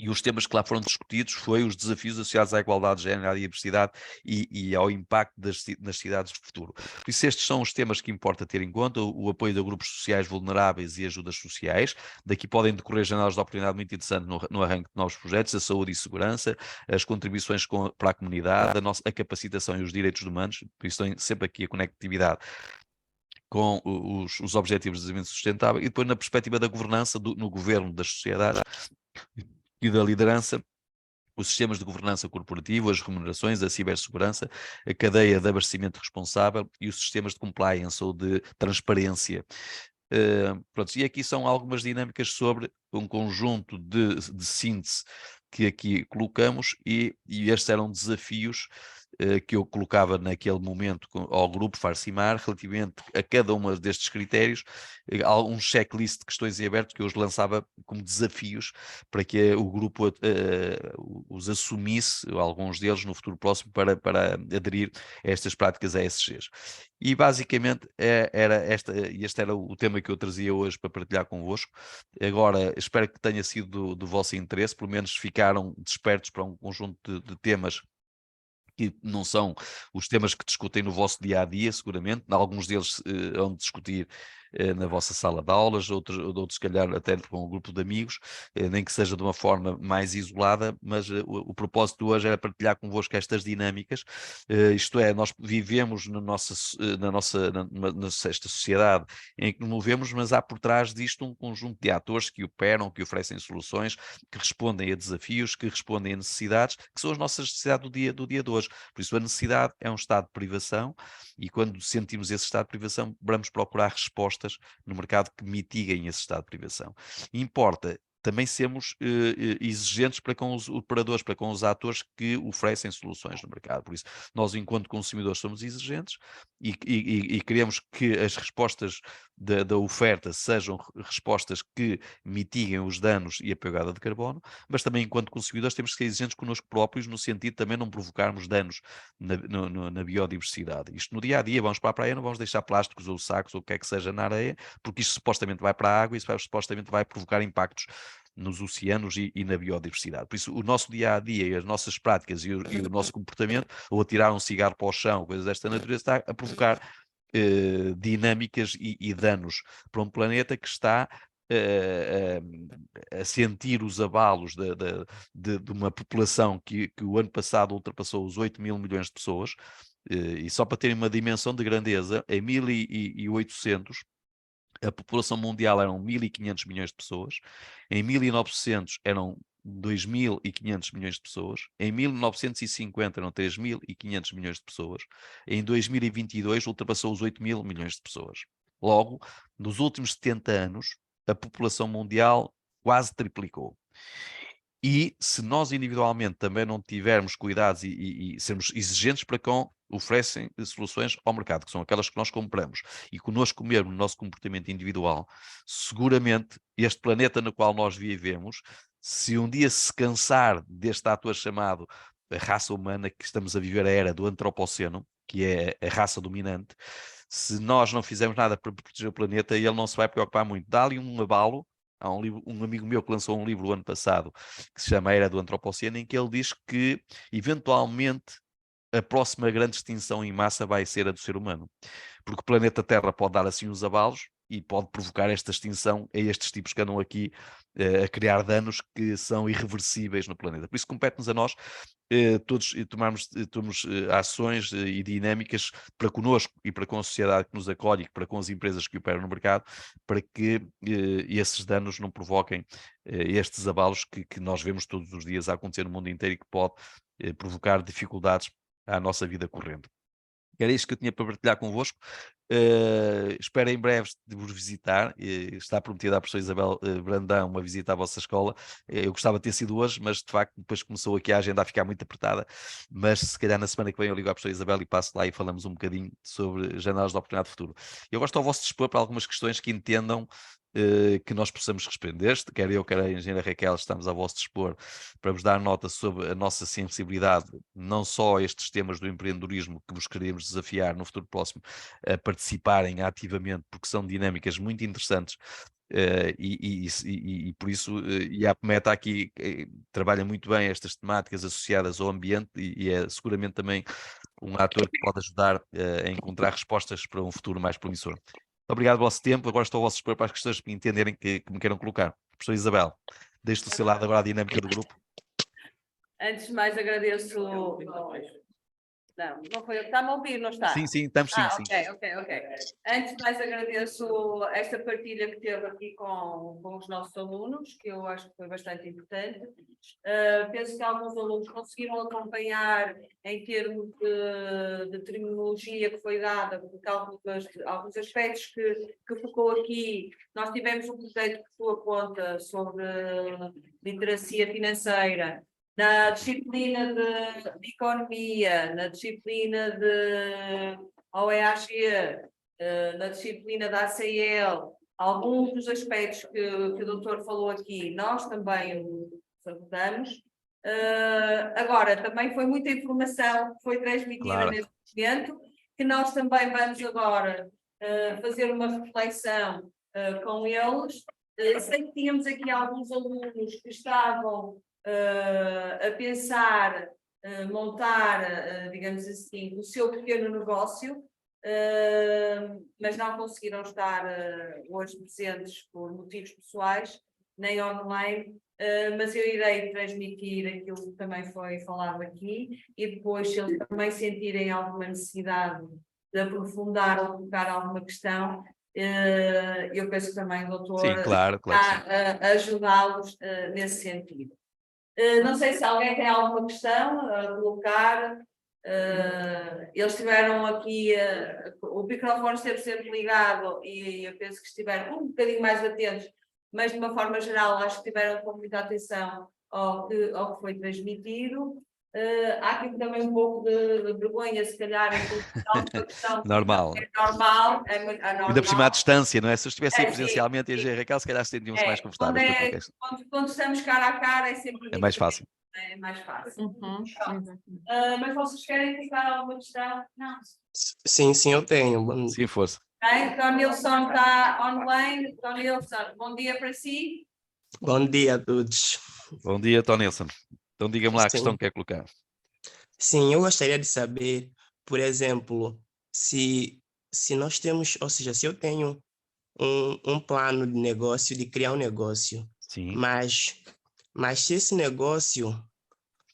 E os temas que lá foram discutidos foi os desafios associados à igualdade de género, à diversidade e ao impacto nas cidades do futuro. Por isso estes são os temas que importa ter em conta: o apoio de grupos sociais vulneráveis e ajudas sociais. Daqui podem decorrer janelas de oportunidade muito interessantes no arranque de novos projetos, a saúde e segurança, as contribuições para a comunidade, a capacitação e os direitos humanos. Por isso tem sempre aqui a conectividade com os Objetivos de Desenvolvimento Sustentável, e depois na perspectiva da governança no governo das sociedades e da liderança, os sistemas de governança corporativa, as remunerações, a cibersegurança, a cadeia de abastecimento responsável e os sistemas de compliance ou de transparência. Pronto, e aqui são algumas dinâmicas sobre um conjunto de síntese que aqui colocamos, e estes eram desafios que eu colocava naquele momento ao grupo Farcimar, relativamente a cada um destes critérios, um checklist de questões em aberto que eu os lançava como desafios para que o grupo os assumisse, alguns deles no futuro próximo, para aderir a estas práticas ESGs. E basicamente este era o tema que eu trazia hoje para partilhar convosco. Agora, espero que tenha sido do vosso interesse, pelo menos ficaram despertos para um conjunto de temas que não são os temas que discutem no vosso dia-a-dia, seguramente. Alguns deles vão discutir na vossa sala de aulas, outros se calhar até com um grupo de amigos, nem que seja de uma forma mais isolada, mas o propósito de hoje era partilhar convosco estas dinâmicas, isto é, nós vivemos nesta sociedade em que nos movemos, mas há por trás disto um conjunto de atores que operam, que oferecem soluções, que respondem a desafios, que respondem a necessidades, que são as nossas necessidades do dia de hoje. Por isso a necessidade é um estado de privação e quando sentimos esse estado de privação, vamos procurar respostas no mercado que mitiguem esse estado de privação. Importa também sermos exigentes para com os operadores, para com os atores que oferecem soluções no mercado. Por isso, nós, enquanto consumidores, somos exigentes e queremos que as respostas da oferta sejam respostas que mitiguem os danos e a pegada de carbono, mas também, enquanto consumidores, temos que ser exigentes connosco próprios, no sentido de também não provocarmos danos na biodiversidade. Isto no dia-a-dia, vamos para a praia, não vamos deixar plásticos ou sacos ou o que é que seja na areia, porque isto supostamente vai para a água e supostamente vai provocar impactos nos oceanos e na biodiversidade. Por isso, o nosso dia-a-dia e as nossas práticas e o nosso comportamento, ou atirar um cigarro para o chão, coisas desta natureza, está a provocar dinâmicas e danos para um planeta que está a sentir os abalos de uma população que o ano passado ultrapassou os 8 mil milhões de pessoas, e só para terem uma dimensão de grandeza, em 1800 a população mundial eram 1.500 milhões de pessoas, em 1900 eram 2.500 milhões de pessoas, em 1950 eram 3.500 milhões de pessoas, em 2022 ultrapassou os 8 mil milhões de pessoas. Logo, nos últimos 70 anos, a população mundial quase triplicou. E se nós individualmente também não tivermos cuidados e sermos exigentes para com oferecem soluções ao mercado, que são aquelas que nós compramos, e connosco mesmo, no nosso comportamento individual, seguramente este planeta no qual nós vivemos, se um dia se cansar deste ator chamado a raça humana, que estamos a viver a era do antropoceno, que é a raça dominante, se nós não fizermos nada para proteger o planeta, ele não se vai preocupar muito. Dá-lhe um abalo. Há um amigo meu que lançou um livro o ano passado que se chama A Era do Antropoceno, em que ele diz que, eventualmente, a próxima grande extinção em massa vai ser a do ser humano. Porque o planeta Terra pode dar assim uns abalos e pode provocar esta extinção a estes tipos que andam aqui a criar danos que são irreversíveis no planeta. Por isso compete-nos a nós todos tomarmos ações e dinâmicas para connosco e para com a sociedade que nos acolhe, para com as empresas que operam no mercado, para que esses danos não provoquem estes abalos que nós vemos todos os dias a acontecer no mundo inteiro e que pode provocar dificuldades à nossa vida corrente. Era isto que eu tinha para partilhar convosco. Espero em breve de vos visitar. Está prometida à professora Isabel Brandão uma visita à vossa escola. Eu gostava de ter sido hoje, mas de facto depois começou aqui a agenda a ficar muito apertada. Mas se calhar na semana que vem eu ligo à professora Isabel e passo lá e falamos um bocadinho sobre janelas de oportunidade de futuro. Eu gosto ao vosso dispor para algumas questões que entendam que nós possamos responder. Quer eu, quer a engenheira Raquel, estamos a vosso dispor para vos dar nota sobre a nossa sensibilidade, não só a estes temas do empreendedorismo que vos queremos desafiar no futuro próximo a participarem ativamente, porque são dinâmicas muito interessantes. E por isso, e a Meta aqui trabalha muito bem estas temáticas associadas ao ambiente e é seguramente também um ator que pode ajudar a encontrar respostas para um futuro mais promissor. Obrigado pelo vosso tempo. Agora estou ao vosso dispor para as questões que entenderem que me queiram colocar. Professor Isabel, deixe do seu lado agora a dinâmica do grupo. Antes de mais agradeço. Não foi eu que está-me a ouvir, não está? Sim, estamos sim. Ok. Antes de mais agradeço esta partilha que teve aqui com os nossos alunos, que eu acho que foi bastante importante. Penso que alguns alunos conseguiram acompanhar em termos de terminologia que foi dada, porque alguns aspectos que focou aqui. Nós tivemos um projeto por sua conta sobre literacia financeira, na disciplina de economia, na disciplina de OEAG, na disciplina da ACL, alguns dos aspectos que o doutor falou aqui, nós também os abordamos. Agora, também foi muita informação que foi transmitida neste momento, que nós também vamos agora fazer uma reflexão com eles. Sei que tínhamos aqui alguns alunos que estavam a pensar montar, digamos assim, o seu pequeno negócio, mas não conseguiram estar hoje presentes por motivos pessoais, nem online, mas eu irei transmitir aquilo que também foi falado aqui e depois, se eles também sentirem alguma necessidade de aprofundar ou colocar alguma questão, eu penso que também o doutor está a ajudá-los nesse sentido. Não sei se alguém tem alguma questão a colocar. Eles tiveram aqui, o microfone esteve sempre ligado e eu penso que estiveram um bocadinho mais atentos, mas de uma forma geral acho que tiveram com muita atenção ao que foi transmitido. Há aqui também um pouco de vergonha, se calhar, em questão normal. É normal. Ainda por cima à distância, não é? Se eu estivesse aí presencialmente e a Raquel, se calhar sentiam-se mais confortáveis. Quando estamos cara a cara é sempre mais fácil. É mais fácil. Mas vocês querem colocar alguma questão? Não. Sim, eu tenho. Sim, força. Tonilson está online. Tonilson, bom dia para si. Bom dia a todos. Bom dia, Tonilson. Então diga-me lá a questão que quer colocar. Sim, eu gostaria de saber, por exemplo, se nós temos, ou seja, se eu tenho um plano de negócio, de criar um negócio, sim. mas se esse negócio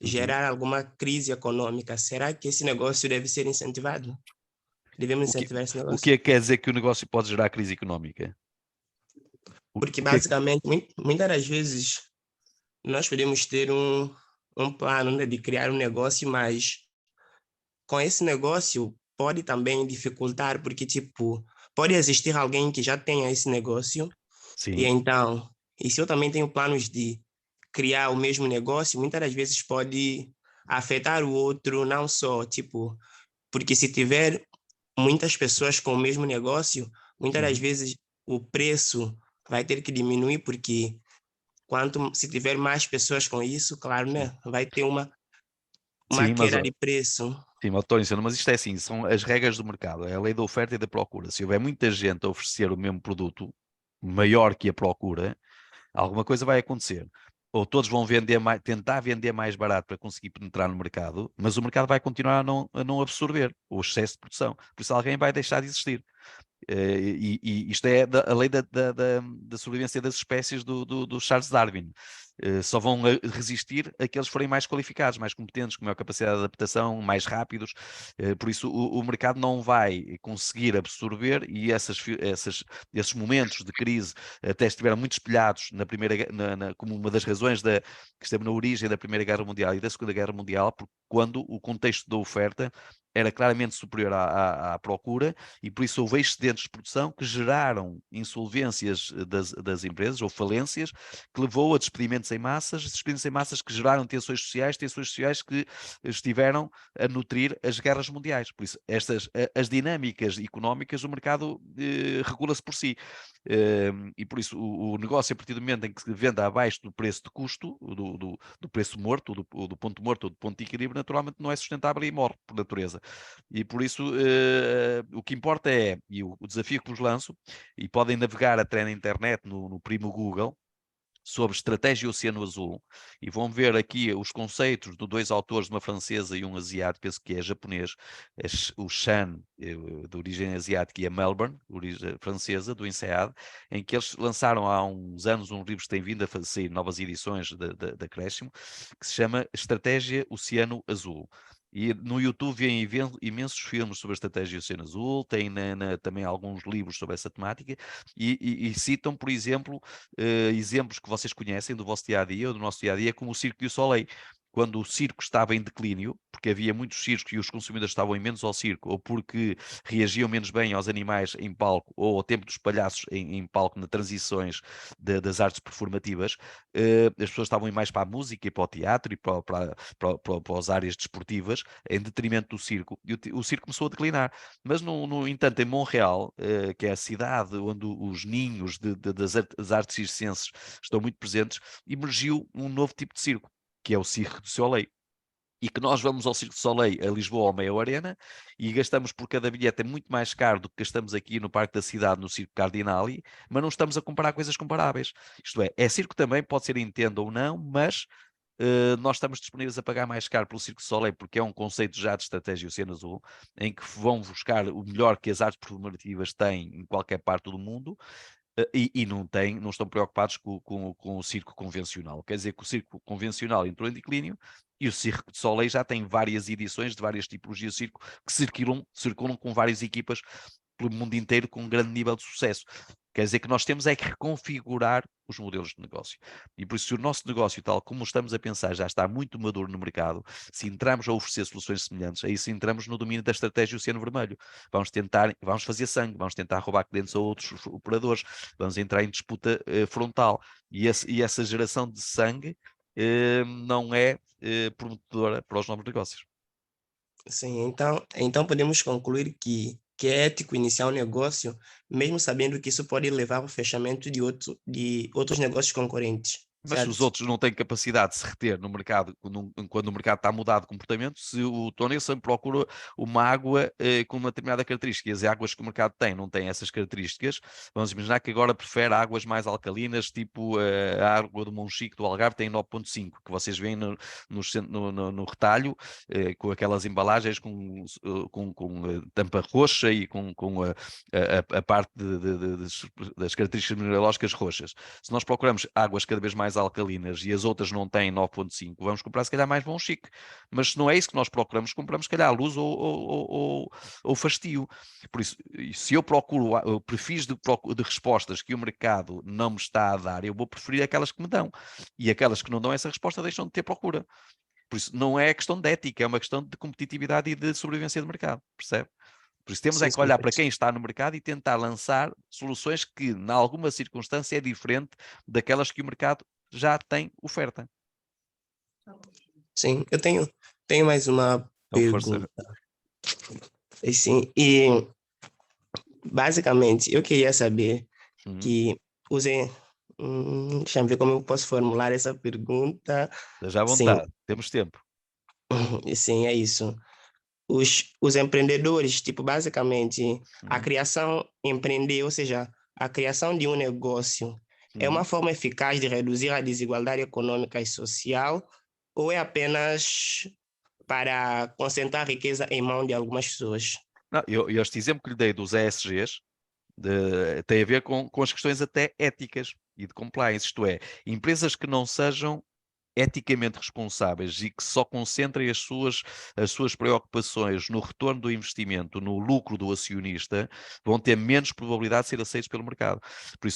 gerar alguma crise econômica, será que esse negócio deve ser incentivado? Devemos incentivar esse negócio? O que é que quer dizer que o negócio pode gerar crise econômica? Porque basicamente, muitas das vezes, nós podemos ter um plano, né, de criar um negócio, mas com esse negócio pode também dificultar, porque, tipo, pode existir alguém que já tenha esse negócio. Sim. E então, e se eu também tenho planos de criar o mesmo negócio, muitas das vezes pode afetar o outro, não só, tipo, porque se tiver muitas pessoas com o mesmo negócio, muitas das vezes o preço vai ter que diminuir, porque se tiver mais pessoas com isso, claro, né, vai ter uma queda de preço. Sim, mas isto é assim, são as regras do mercado, é a lei da oferta e da procura. Se houver muita gente a oferecer o mesmo produto, maior que a procura, alguma coisa vai acontecer. Ou todos vão tentar vender mais barato para conseguir penetrar no mercado, mas o mercado vai continuar a não absorver o excesso de produção. Por isso alguém vai deixar de existir. E isto é a lei da sobrevivência das espécies do Charles Darwin. Só vão resistir aqueles que forem mais qualificados, mais competentes, com maior capacidade de adaptação, mais rápidos. Por isso o mercado não vai conseguir absorver, e esses momentos de crise até estiveram muito espelhados como uma das razões que esteve na origem da Primeira Guerra Mundial e da Segunda Guerra Mundial, porque quando o contexto da oferta era claramente superior à procura, e por isso houve excedentes de produção que geraram insolvências das empresas, ou falências, que levou a despedimentos em massas que geraram tensões sociais que estiveram a nutrir as guerras mundiais. Por isso, as dinâmicas económicas, o mercado regula-se por si. E por isso o negócio, a partir do momento em que se venda abaixo do preço de custo, do preço morto, do ponto morto ou do ponto de equilíbrio, naturalmente não é sustentável e morre por natureza. E por isso o que importa é, e o desafio que vos lanço, e podem navegar até na internet, no primo Google, sobre estratégia Oceano Azul, e vão ver aqui os conceitos de dois autores, uma francesa e um asiático, penso que é japonês, o Shan, de origem asiática, e a Melbourne, de origem francesa, do INSEAD, em que eles lançaram há uns anos um livro que tem vindo a sair novas edições da Acréscimo, que se chama Estratégia Oceano Azul. E no YouTube vêm imensos filmes sobre a estratégia Oceano Azul, tem também alguns livros sobre essa temática, e citam, por exemplo, exemplos que vocês conhecem do vosso dia-a-dia, ou do nosso dia-a-dia, como o Cirque du Soleil, quando o circo estava em declínio, porque havia muitos circos e os consumidores estavam em menos ao circo, ou porque reagiam menos bem aos animais em palco, ou ao tempo dos palhaços em palco, nas transições das artes performativas, as pessoas estavam mais para a música e para o teatro e para as áreas desportivas, em detrimento do circo, e o circo começou a declinar. Mas, no entanto, em Montreal, que é a cidade onde os ninhos das artes circenses estão muito presentes, emergiu um novo tipo de circo, que é o Cirque du Soleil. E que nós vamos ao Cirque du Soleil a Lisboa, ao Meia Arena, e gastamos por cada bilhete, é muito mais caro do que gastamos aqui no Parque da Cidade, no Circo Cardinali, mas não estamos a comparar coisas comparáveis. Isto é circo também, pode ser em tenda ou não, mas nós estamos disponíveis a pagar mais caro pelo Cirque du Soleil, porque é um conceito já de estratégia Oceano Azul, em que vão buscar o melhor que as artes performativas têm em qualquer parte do mundo, e não estão preocupados com o circo convencional. Quer dizer que o circo convencional entrou em declínio e o Cirque du Soleil já tem várias edições de várias tipologias de circo que circulam com várias equipas pelo mundo inteiro com um grande nível de sucesso. Quer dizer que nós temos é que reconfigurar os modelos de negócio. E por isso, se o nosso negócio, tal como estamos a pensar, já está muito maduro no mercado, se entramos a oferecer soluções semelhantes, aí sim entramos no domínio da estratégia Oceano Vermelho. Vamos fazer sangue, vamos tentar roubar clientes a outros operadores, vamos entrar em disputa frontal. E essa geração de sangue não é prometedora para os novos negócios. Sim, então podemos concluir que é ético iniciar um negócio, mesmo sabendo que isso pode levar ao fechamento de outros negócios concorrentes, Mas se os certo? outros não têm capacidade de se reter no mercado, quando o mercado está mudado de comportamento, se o Tony sempre procura uma água com uma determinada característica, e as águas que o mercado tem não têm essas características, vamos imaginar que agora prefere águas mais alcalinas, tipo a água do Monchique, do Algarve, tem 9.5, que vocês veem no retalho, com aquelas embalagens com tampa roxa e com a parte das características mineralógicas roxas. Se nós procuramos águas cada vez mais alcalinas e as outras não têm 9.5, vamos comprar se calhar mais bom chique. Mas se não é isso que nós procuramos, compramos se calhar luz ou fastio. Por isso, se eu procuro perfis de respostas que o mercado não me está a dar, eu vou preferir aquelas que me dão. E aquelas que não dão essa resposta deixam de ter procura. Por isso, não é questão de ética, é uma questão de competitividade e de sobrevivência do mercado, percebe? Por isso temos Sim, é que sim, olhar para quem está no mercado e tentar lançar soluções que, em alguma circunstância, é diferente daquelas que o mercado já tem oferta. sim. Eu tenho mais uma Então, força. pergunta. Assim, e basicamente eu queria saber que usem. Deixa eu ver como eu posso formular essa pergunta. Esteja à Sim, vontade, temos tempo. sim, é isso. Os empreendedores, tipo, basicamente, a Uhum. criação, empreender, ou seja, a criação de um negócio, é uma forma eficaz de reduzir a desigualdade econômica e social, ou é apenas para concentrar a riqueza em mão de algumas pessoas? Não, este exemplo que lhe dei dos ESGs tem a ver com as questões até éticas e de compliance, isto é, empresas que não sejam eticamente responsáveis e que só concentrem as suas preocupações no retorno do investimento, no lucro do acionista, vão ter menos probabilidade de ser aceitos pelo mercado. Por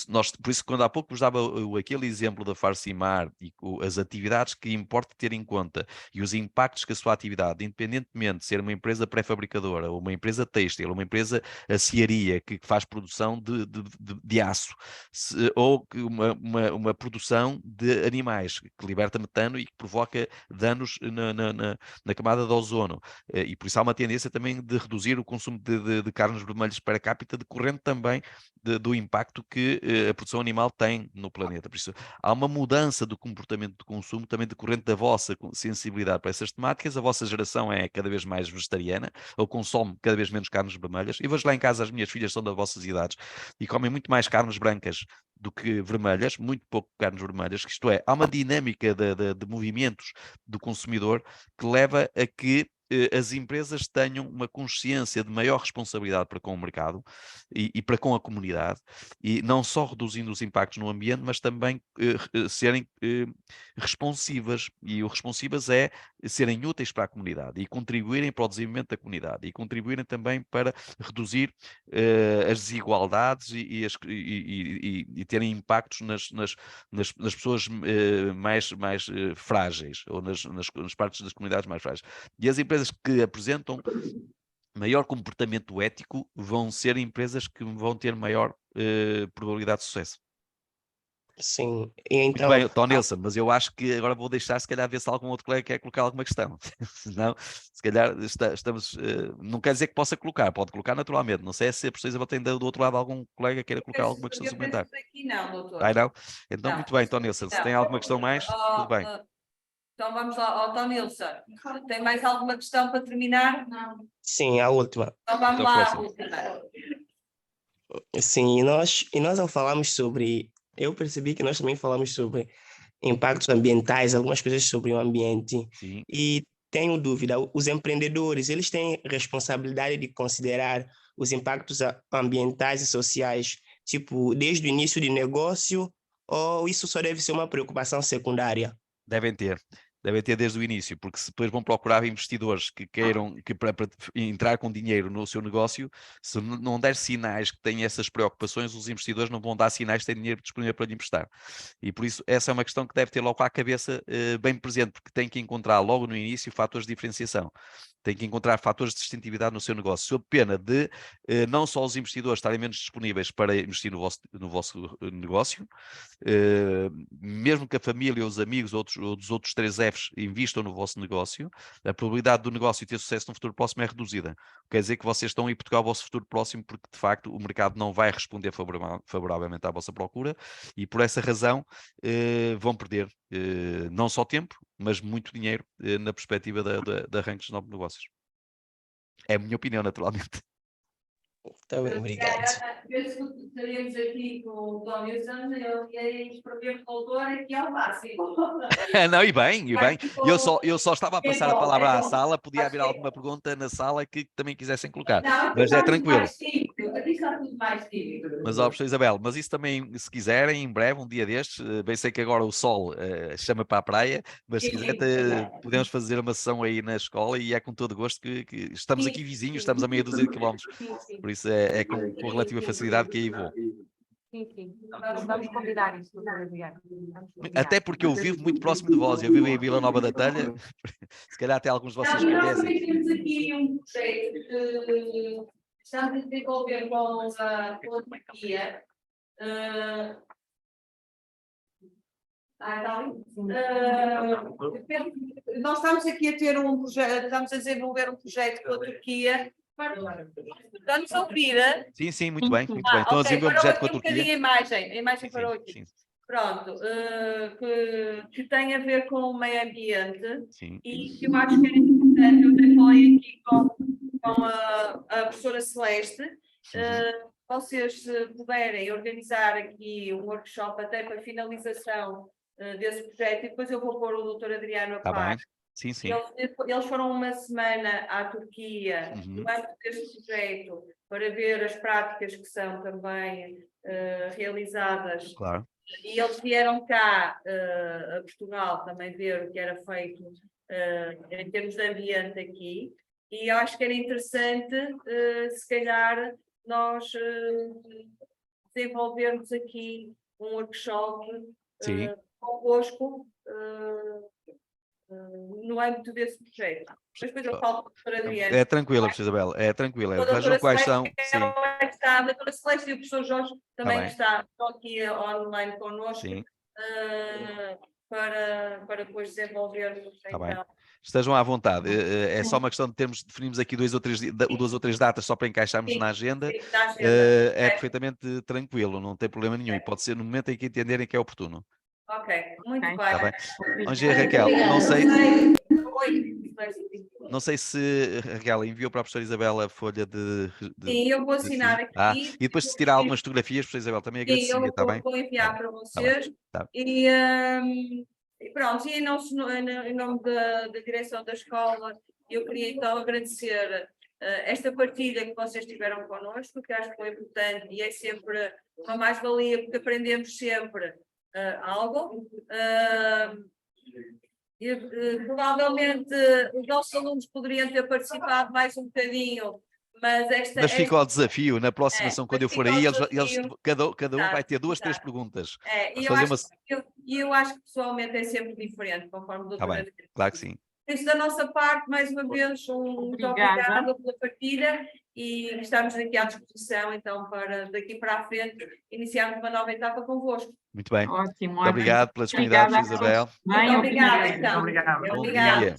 isso quando há pouco vos dava aquele exemplo da Farcimar e as atividades que importa ter em conta e os impactos que a sua atividade, independentemente de ser uma empresa pré-fabricadora, ou uma empresa têxtil, ou uma empresa aciaria que faz produção de aço, ou uma produção de animais que liberta metano e que provoca danos na camada de ozono. E por isso há uma tendência também de reduzir o consumo de carnes vermelhas per capita, decorrente também do impacto que a produção animal tem no planeta. Por isso há uma mudança do comportamento de consumo também decorrente da vossa sensibilidade para essas temáticas. A vossa geração é cada vez mais vegetariana, ou consome cada vez menos carnes vermelhas. E vejo lá em casa, as minhas filhas são das vossas idades e comem muito mais carnes brancas do que vermelhas, muito pouco carnes vermelhas, isto é, há uma dinâmica de movimentos do consumidor que leva a que as empresas tenham uma consciência de maior responsabilidade para com o mercado e para com a comunidade, e não só reduzindo os impactos no ambiente, mas também serem responsivas, e o responsivas é serem úteis para a comunidade e contribuírem para o desenvolvimento da comunidade e contribuírem também para reduzir as desigualdades e terem impactos nas pessoas mais frágeis, ou nas partes das comunidades mais frágeis. E as empresas que apresentam maior comportamento ético vão ser empresas que vão ter maior probabilidade de sucesso. Sim, e Muito então, bem, Tom Nilsson, mas eu acho que agora vou deixar, se calhar, ver se algum outro colega quer colocar alguma questão. Senão, se calhar, estamos... não quer dizer que possa colocar, pode colocar naturalmente. Não sei se a professora Isabel tem do outro lado algum colega que queira colocar alguma questão suplementar. Aqui não, doutor. Ai, não? Então, Não. muito bem, Tom Nilsson, se tem alguma questão mais, tudo bem. Então vamos lá, Tom Nilsson. Tem mais alguma questão para terminar? Não. sim, a última. Então vamos Então, lá, força. a última. Sim, e nós ao falarmos sobre, eu percebi que nós também falamos sobre impactos ambientais, algumas coisas sobre o ambiente, Sim. e tenho dúvida, os empreendedores, eles têm responsabilidade de considerar os impactos ambientais e sociais, tipo, desde o início de negócio, ou isso só deve ser uma preocupação secundária? Devem ter desde o início, porque se depois vão procurar investidores que queiram para entrar com dinheiro no seu negócio, se não der sinais que têm essas preocupações, os investidores não vão dar sinais que têm dinheiro disponível para lhe emprestar. E por isso essa é uma questão que deve ter logo à cabeça bem presente, porque tem que encontrar logo no início fatores de diferenciação. Tem que encontrar fatores de distintividade no seu negócio, sob pena de não só os investidores estarem menos disponíveis para investir no vosso negócio, mesmo que a família, os amigos ou dos outros 3 Fs investam no vosso negócio, a probabilidade do negócio ter sucesso no futuro próximo é reduzida. Quer dizer que vocês estão a hipotecar o vosso futuro próximo, porque de facto o mercado não vai responder favoravelmente à vossa procura, e por essa razão vão perder não só tempo, mas muito dinheiro na perspectiva de arranques de novos negócios. É a minha opinião, naturalmente. Tá bem, obrigado. Penso que estaríamos aqui com o Tom Nilsson, e aí escrever doutor aqui ao máximo. Não, e bem. Eu só estava a passar a palavra à sala, podia haver alguma pergunta na sala que também quisessem colocar, mas é tranquilo. Aqui está tudo mais tímido. Mas, ó, professor Isabel, mas isso também, se quiserem, em breve, um dia destes, bem sei que agora o sol chama para a praia, mas se quiser podemos fazer uma sessão aí na escola, e é com todo gosto que estamos aqui vizinhos, estamos a meia dúzia de quilómetros, por isso é com relativa facilidade que aí vou. Sim. Vamos combinar isso. Até porque eu vivo muito próximo de vós, eu vivo em Vila Nova da Telha, se calhar até alguns de vocês Nós conhecem. também temos aqui um projeto que estamos a desenvolver com a Turquia. Nós estamos aqui a ter um projeto, estamos a desenvolver um projeto com a Turquia. Estamos a ouvir? Sim, muito bem. Estão a desenvolver um projeto com a Turquia. A imagem para aqui. Sim. Pronto, que tem a ver com o meio ambiente. Sim. E que eu acho que era importante, eu até falei aqui com a professora Celeste, vocês puderem organizar aqui um workshop até para finalização desse projeto, e depois eu vou pôr o doutor Adriano a par. Sim. Eles foram uma semana à Turquia, no âmbito deste projeto, para ver as práticas que são também realizadas. Claro. E eles vieram cá a Portugal também ver o que era feito em termos de ambiente aqui, e eu acho que era interessante, se calhar, nós desenvolvermos aqui um workshop convosco no âmbito desse projeto. Mas depois eu falo com a doutora Adriana. É tranquila, professora Isabel, é tranquila. Vejam quais são. A doutora Celeste e o professor Jorge também estão aqui online connosco para depois desenvolvermos. Então. Estejam à vontade. É só uma questão de definirmos aqui 2 ou 3 datas só para encaixarmos na agenda. É perfeitamente tranquilo, não tem problema nenhum. E pode ser no momento em que entenderem que é oportuno. Ok, muito bem. Bom dia, Raquel. Não sei se Raquel enviou para a professora Isabel a folha de sim, eu vou assinar aqui. E depois se tirar algumas fotografias, professora Isabel, também agradecia, está bem? Vou enviar para vocês. E pronto, e em nome da direção da escola Eu queria então agradecer esta partilha que vocês tiveram connosco, que acho que foi importante e é sempre uma mais-valia, porque aprendemos sempre algo. Provavelmente os nossos alunos poderiam ter participado mais um bocadinho, mas fica ao desafio, na próxima ação, quando eu for aí, cada um vai ter 2, 3 perguntas. Eu acho que pessoalmente é sempre diferente, conforme o doutor. Claro que sim. Isso da nossa parte, mais uma vez, muito obrigada pela partilha e estamos aqui à disposição, então, para daqui para a frente iniciarmos uma nova etapa convosco. Muito bem. Ótimo. Muito obrigado pela disponibilidade, Isabel. Muito obrigada, então. Obrigado. Bom dia.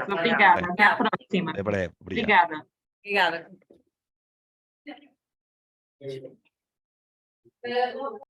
Obrigada. Até à próxima. Até breve. Obrigado. Obrigada.